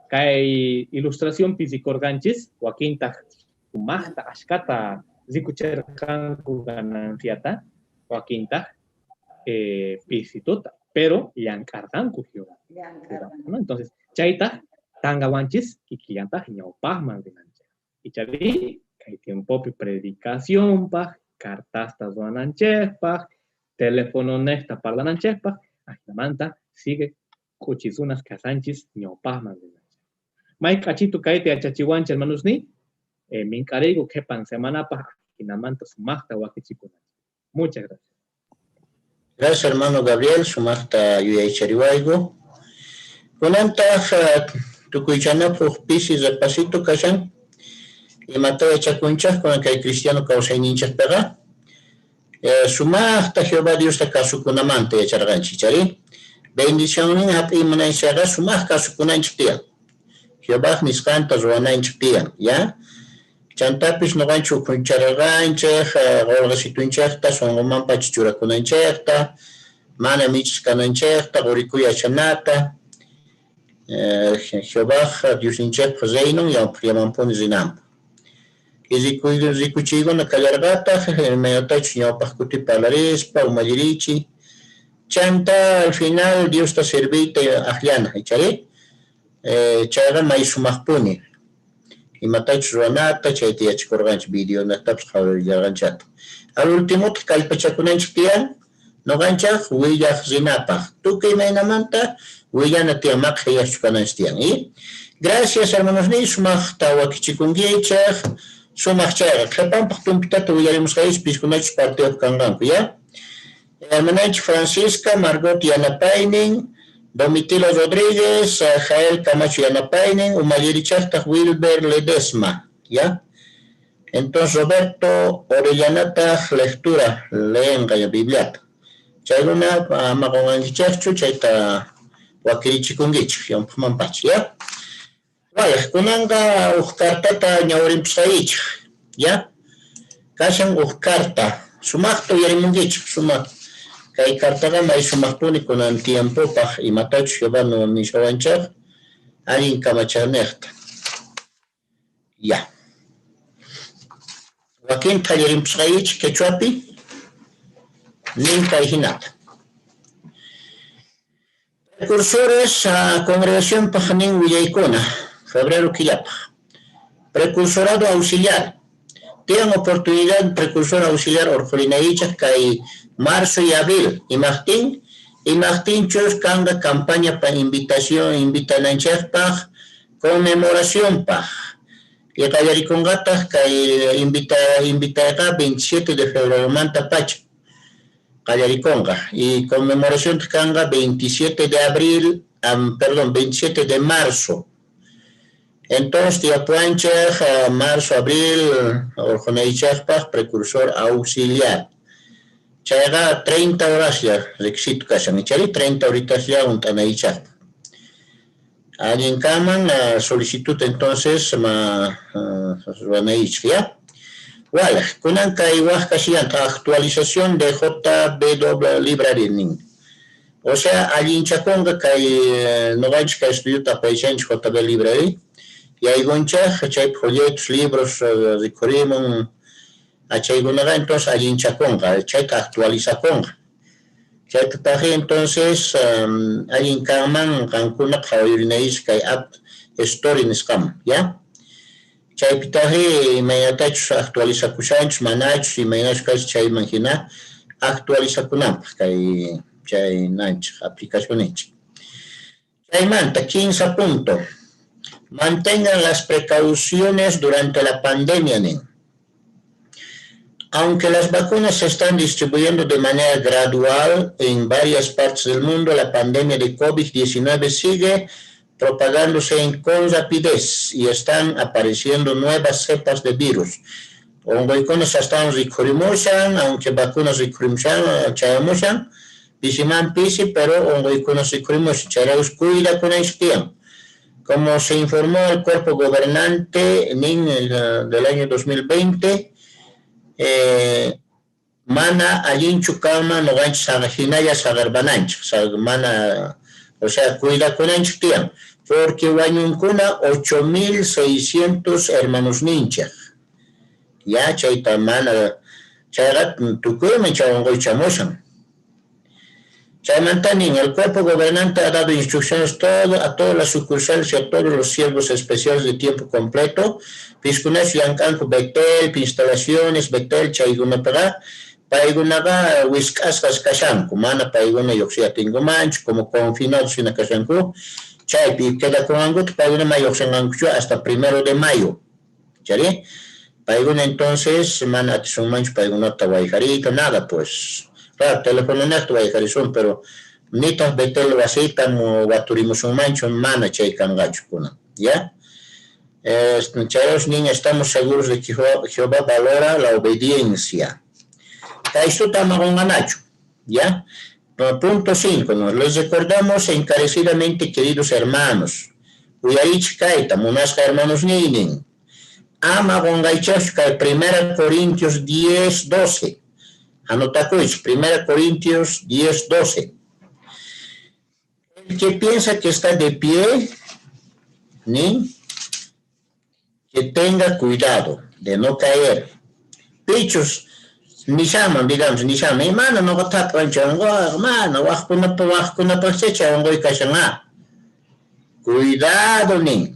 Speaker 9: Kay ilustración pisikorganchis, wakintaj sumaqta ashkata zikucherqanku gananciata, wakintaj pisituta, pero llank'arqanku Jehová. ¿No? Entonces, chayta tangawanchis kikillantaj ñawpajman rinanchik. Ichari kay tiempopi predicación paj, cartastas ruananchekpaj, teléfono nesta parlananchekpaj, ajinamanta sigue kuchisunas kasanchis ñawpajman rinanchik. May kachitu kayta yachachiwanchik hermanos ni, mink'ariyku qhipan semanapaj ajinamanta sumaqta wakichikunanchik. Muchas gracias.
Speaker 8: Gracias, hermano Gabriel, sumaqta yuyaychariwayku. Kunantaj tukuychanapuj pisis repasito kashan. Y mataya chakunchas con el cristiano causaininchas pega. Sumachta Jehová Dios ta kasukunamante yacharganchi chari. Bendición ni hapi manaichaga sumach kasukunanchik tiyan. Jehová niskantas ruananchik tiyan, ya. Chantapis no gancho kuncharganchik, gorgasituinchekta, songoman pachichurakunanchekta, mana michkananchekta, gorikuya chanata. Jehová Dios ninchek reino ya priamampon zinampo. Zikuchigo na kalargata, meotach ñawpajkuti palarispa, umayirichi. Chanta al final Dios ta servite ajliana, ¿ichari? Chaga maisumajpuni. Y matach ruanata, chayti yachikorganch video na taps yarganchat. Al último, kalpachakunanch tiyan, no ganchaj, huillaj zinapaj. Tuki mainamanta, huillana tiamak yachukananch tiyan. ¿Y? Gracias, hermanos ni, sumaj tawakichikungichaj. Sumachara, Japan Pactumpita, Williams Hayes, Piscunach Party of Kanganku, ¿ya? Hermanach Francisca, Margot Yana Paining, Domitila Rodríguez, Jael Camacho Yana Paining, Umayirichasta Wilber Ledesma, ¿ya? Entonces, Roberto Orellanata, lectura, leen la Biblia. Chayluna, Magongangichachu, Chaita Wakirichikungich, Yom Mampach, ¿ya? Vale, kunanga kartata ñawrimpsayich, ¿ya? Kashan karta, sumakto yarimungich, sumak. Kay kartaga may sumaktuni kunan tiempo paj imatach Jehová no nishawanchaj, alin kamachanekta. Ya. Wakin yarimsayich kechuapi, ninka hinata. Precursores a congregación pajanin Villaicona. Febrero Quillapa. Precursorado auxiliar. Tienen oportunidad precursor auxiliar Orjolinaichas que marzo y abril. Y Martín Chos canga campaña para invitación, invitan a conmemoración pa. Y Callaricongata que invita 27 de febrero Manta Pacha. Callariconga. Y conmemoración canga 27 de abril, 27 de marzo. Entonces, Tiapuancha, marzo, abril, Orjonaichapaj, precursor auxiliar. Chaga 30 horas ya, requisito casamichari, 30 horitas ya, un tanaichap. Alguien caman, solicitud entonces, ya. Vale, kunan kaiwaj kasiyan, actualización de JBW Library. O sea, alguien chaconga que no va a estudiar tapaychanch JB Library. Y hay goncha, hay proyectos, libros de currículum, hay gunaga, entonces hay hinchaconga, hay actualizaconga. Entonces, hay en Carman, Cancuna, Paulineis, que hay app story en scam, ¿ya? Chay pitaje, mayatach actualiza kusanch, manach, y mayach kas chay mangina, actualiza kunam, que chay nanch, aplicaciones. Chay manta, 15 puntos. Mantengan las precauciones durante la pandemia. Aunque las vacunas se están distribuyendo de manera gradual en varias partes del mundo, la pandemia de COVID-19 sigue propagándose con rapidez y están apareciendo nuevas cepas de virus. Ongoikonas estamos rikurimushan, aunque vacunas rikurimushan, chayamushan, pisiman pisi, pero ongoikonas rikurimushan, chayarus cuida con el. Como se informó el cuerpo gobernante del año 2020, mana allin chukama no ganch sagahinaya sagarbananch, mana, o sea, cuida con el. Porque Huayuncuna 8.600 hermanos nincha. Ya, chaita mana, chayrat tukume chawangoy chamosan. Chaymantanin, el cuerpo gobernante ha dado instrucciones a todas las sucursales y a todos los siervos especiales de tiempo completo. Piscunas yancanco Betel, instalaciones, Betel, chaygunapara, paigunaga wiscascas kashanku, mana paiguna yoxiatingo manch, como confinados en kashanku. Chaypi queda con angut, paiguna mayoxanganchu hasta 1 de mayo. ¿Chari? Paiguna entonces, mana atison manch, paiguna tawajarita, nada pues. Claro, teléfono necto wajarizun, pero nitas betel wasitan o waturimos un mancho, mana chay kangachu kuna. ¿Ya? Chayos niños, estamos seguros de que Jehová valora la obediencia. Esto tamagón ganacho. ¿Ya? Punto 5. Les recordamos encarecidamente, queridos hermanos, Uyarich Kaita, Munasca hermanos Ninin, Ama Gongaichashka, 1 Corintios 10, 12. Anotakuich, 1 Corintios 10, 12. El que piensa que está de pie, que tenga cuidado de no caer. Pichos, ni llaman, digamos, ni llaman. Hermano, no va a hermano, una pasecha, voy a cuidado, ni.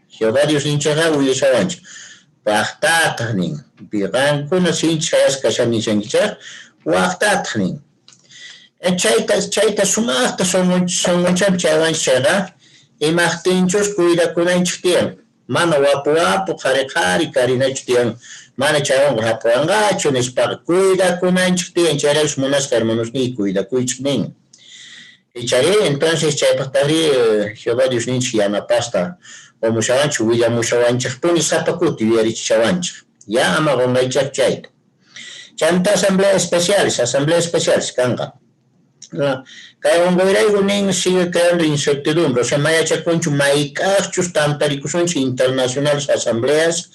Speaker 8: Jehová Dios hincha, voy a saber. Wachtata, ni. Biran, kuna hinchas, cachan, ni changichar, wachtata, ni. En chaita, sumasta, son muchas chavanchera, y martinchos, cuida con hinchtian. Mano wapu, jarekari, karina chtian. Mana chavon rapuangacho, para cuida con hinchtian, charas munas hermanos ni cuida, cuichmin. Y charé, entonces, chaypatari, Jehová Dios hinchiana pasta. O mushavancho, huya mushavancho, puni zapacuti, vierich chavancho. Ya ama gongaichak chaita. Chanta asambleas especiales, kanga. Kaya ongoiraigo nin sigue creando incertidumbre. O sea, maya chaconcho, maikachus, tantaricusonchi internacionales asambleas,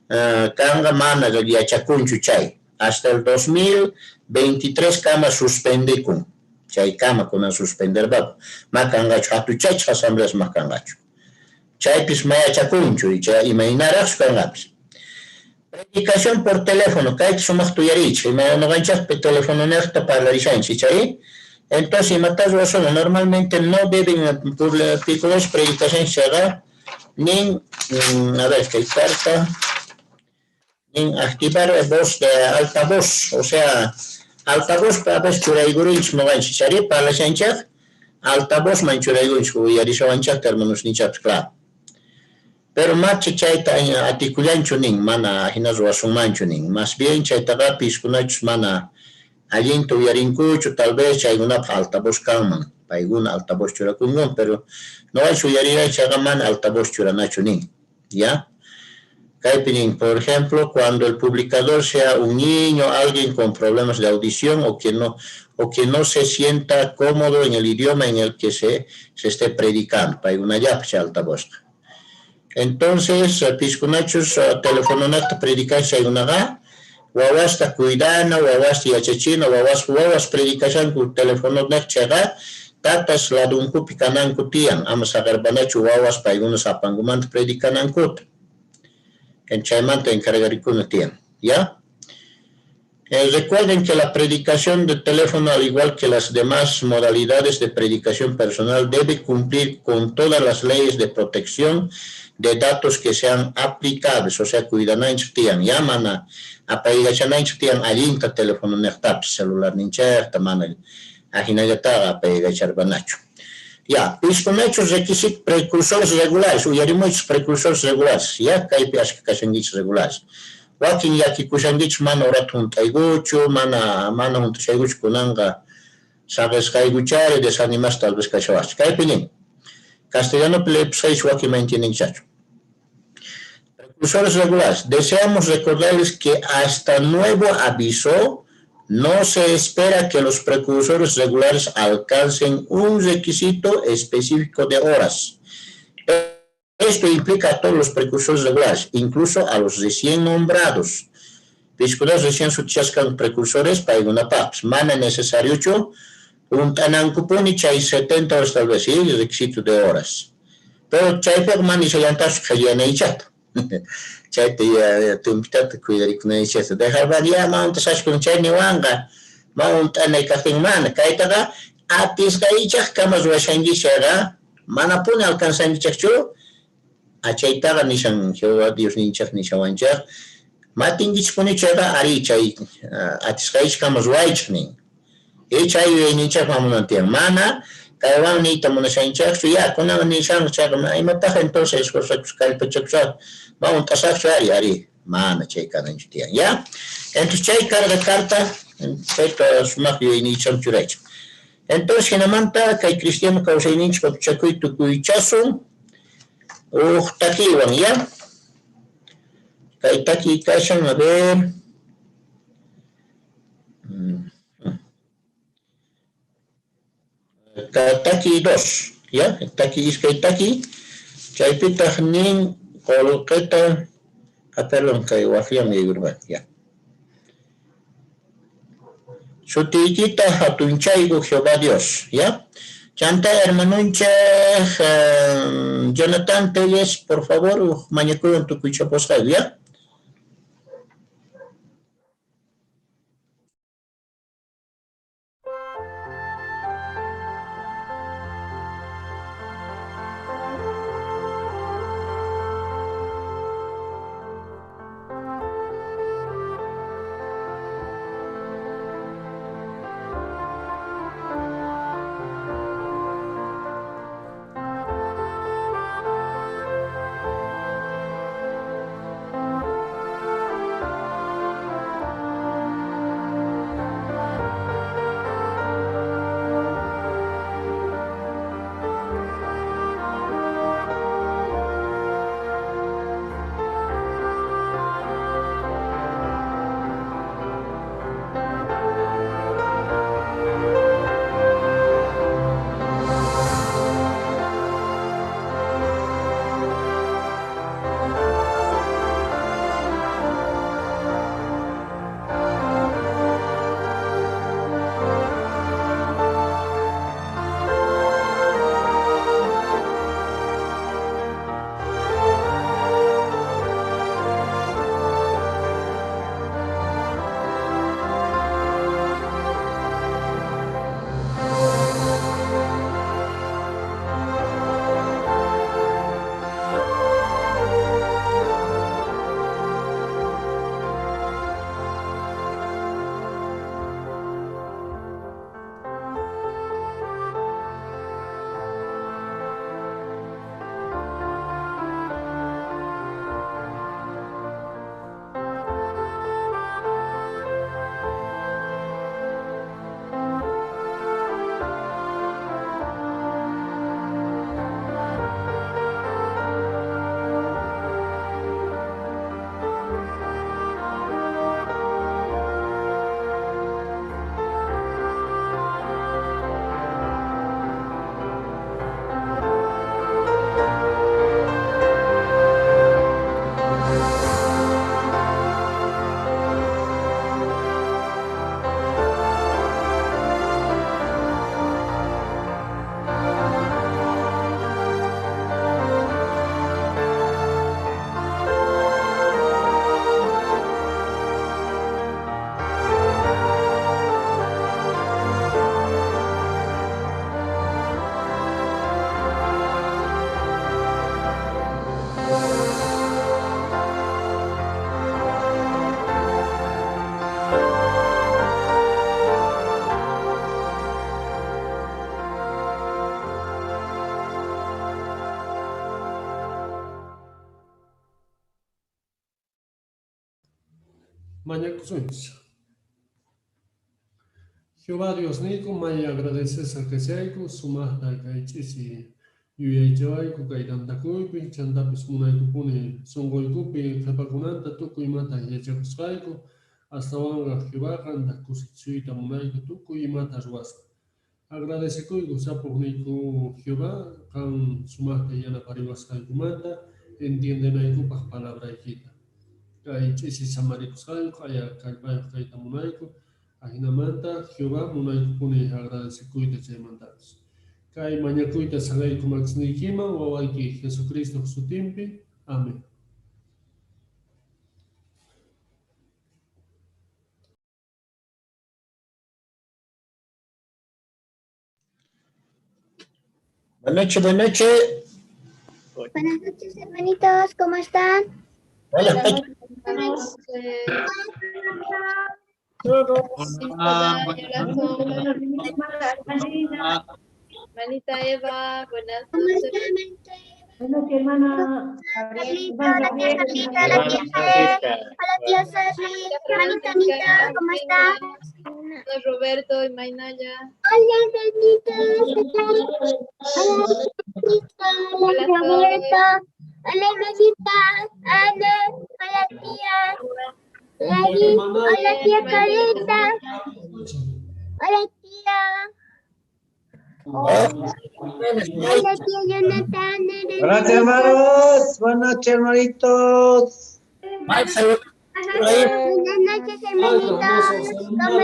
Speaker 8: kanga mana de chaconcho chay. Hasta el 2023 kama suspendicum. Chay kama kuna suspender bago. Makangacho, hatuchach asambleas makangacho. Chaypis maya chaconcho y imaginarás kangapis. Predicación por teléfono, que somos tuyarich, y me no ganchas por teléfono necta para la licencia, ¿sí? Entonces, matas razón, normalmente no deben publicar las predicaciones será ni, a ver, que carta, ni activar voz de altavoz, o sea, altavoz para ver churaigurinch no ganchas, ¿sí? Para la licencia, altavoz manchuraigurinch, y arizo ganchas términos ni chaps, claro. Pero más chaita articulancho ning mana hinas wasumancho ning. Más bien chaita rapis kunachus mana aliento yarincucho tal vez chaiguna altavoz calman. Paiguna altavoz churakungon, pero no hay su yarira chagaman altavoz churanacho ning. ¿Ya? Caipining, por ejemplo, cuando el publicador sea un niño, alguien con problemas de audición o que no se sienta cómodo en el idioma en el que se esté predicando. Paiguna yapcha altavoz. Entonces, piscunachos, telefononata predicancia y una wawasta cuidana, wawasta yachachina, wawas predicación con telefononata chega, tatas la dunku picanan cutian, amas agarbanacho wawas paigunas apangumant predicanan cut. En chaimanta encargaricuna tian, ¿ya? Recuerden que la predicación de teléfono, al igual que las demás modalidades de predicación personal, debe cumplir con todas las leyes de protección de datos que sean aplicables, o sea, cuidananch tian, llaman a paigachananch tian alinta teléfono nectap, celular nincherta, mana ajinagataga a paigachar banacho. Ya, pisconachos requisitos precursores regulares, uyarimochos precursores regulares, ya, caipias que cachanguichos regulares. wakin yakikushankichik mana urata hunt'aykuchu, mana hunt'ashaykuchu kunanqa saqisqaykuchari desanimas tal vez kashawachik. Kaypi nin, castellanopi leipusqaychik wakinman entiendenkichachu. Precursores regulares. Deseamos recordarles que hasta nuevo aviso no se espera que los precursores regulares alcancen un requisito específico de horas. Esto implica a todos los precursores regulares, incluso a los recién nombrados. Piscudas recién suchascan precursores para alguna parte. Mana necesario un tanancupuni chay 70 horas tal vez, ¿sí? El requisito de horas. Pero chay per mani se yantas khayana ichat. Chay te ya tumpitata cuidar con ichat. Dejar varia mount sash con chay ni wanga. Mount anay kaking man. Kaitaga atis ka ichat kamas washangi shara. Mana puni alcanzan ichat chulo. Achaytaga nishan Jehová Dios ninchak nishawanchak. Matingich puni chaga ari chay atis ka ich kamas waichning. Chay ninchak mamunantian mana kaiwan ni tamunashanchak ya kunan nishan chakma imataja entonces cosas kalpachak mauntasak ari mana chay kananchitian ya. Entonces chay carta esto sumak yo inicham churech. Entonces hinamanta kay cristiano kawsayninch pachakuy tukuychasun takiwan ya. Kay taki kashan a ver. Taki 2, ¿ya? Taki iskay taki. Chaypita nin colqueta. Perdón, kay wafiam yurban, ya. Sutiykita hatunchaygu Jehová Dios, ¿ya? Chanta hermanuncha Jonathan Telles, por favor, mañakuyan tu kuichaposay, ¿ya?
Speaker 1: mañacusunchis. Jehová Dios nico, maya agradeces a que seaiku, sumasta kaichisi yuyaychawayku kay tantakuypi, chantapis munaykupuni songoykupi qhipakunanta tukuy imata yachakusqayku, astawan Jehová qanta kusichisuyta munayku tukuy imata ruwasqa. Agradecikuyku sapukniyku Jehová, kan sumaqta yanapariwasqaykumanta, entiendenaykupaq palabraykita. Kay ch'isi samarikusqayku, aya kallpayuq kayta munayku, ahinamanta Jehová munaykupuni agradecikuyta chaymantapis. Kay mañakuyta saqayku maqsniykiman, wawayki Jesucristo sutinpi. Amén.
Speaker 8: Buenas noches, buenas noches.
Speaker 5: Buenas noches, hermanitos, ¿cómo están?
Speaker 8: Hola.
Speaker 6: Manita Eva, buenas noches.
Speaker 18: Buenas noches, hermana.
Speaker 5: Hola, tía Ceci. Hermanita Anita, ¿cómo estás?
Speaker 6: Hola, Roberto y Mainaya.
Speaker 5: Hola, hermanitos. Hola, Roberto. Hola, Rosita. Ana. Hola, tía. Hola, tía Carita. Hola, tía. Hola, tía Jonathan.
Speaker 17: Buenas noches, hermanos. Buenas noches, hermanitos.
Speaker 5: Buenas noches, hermanitos.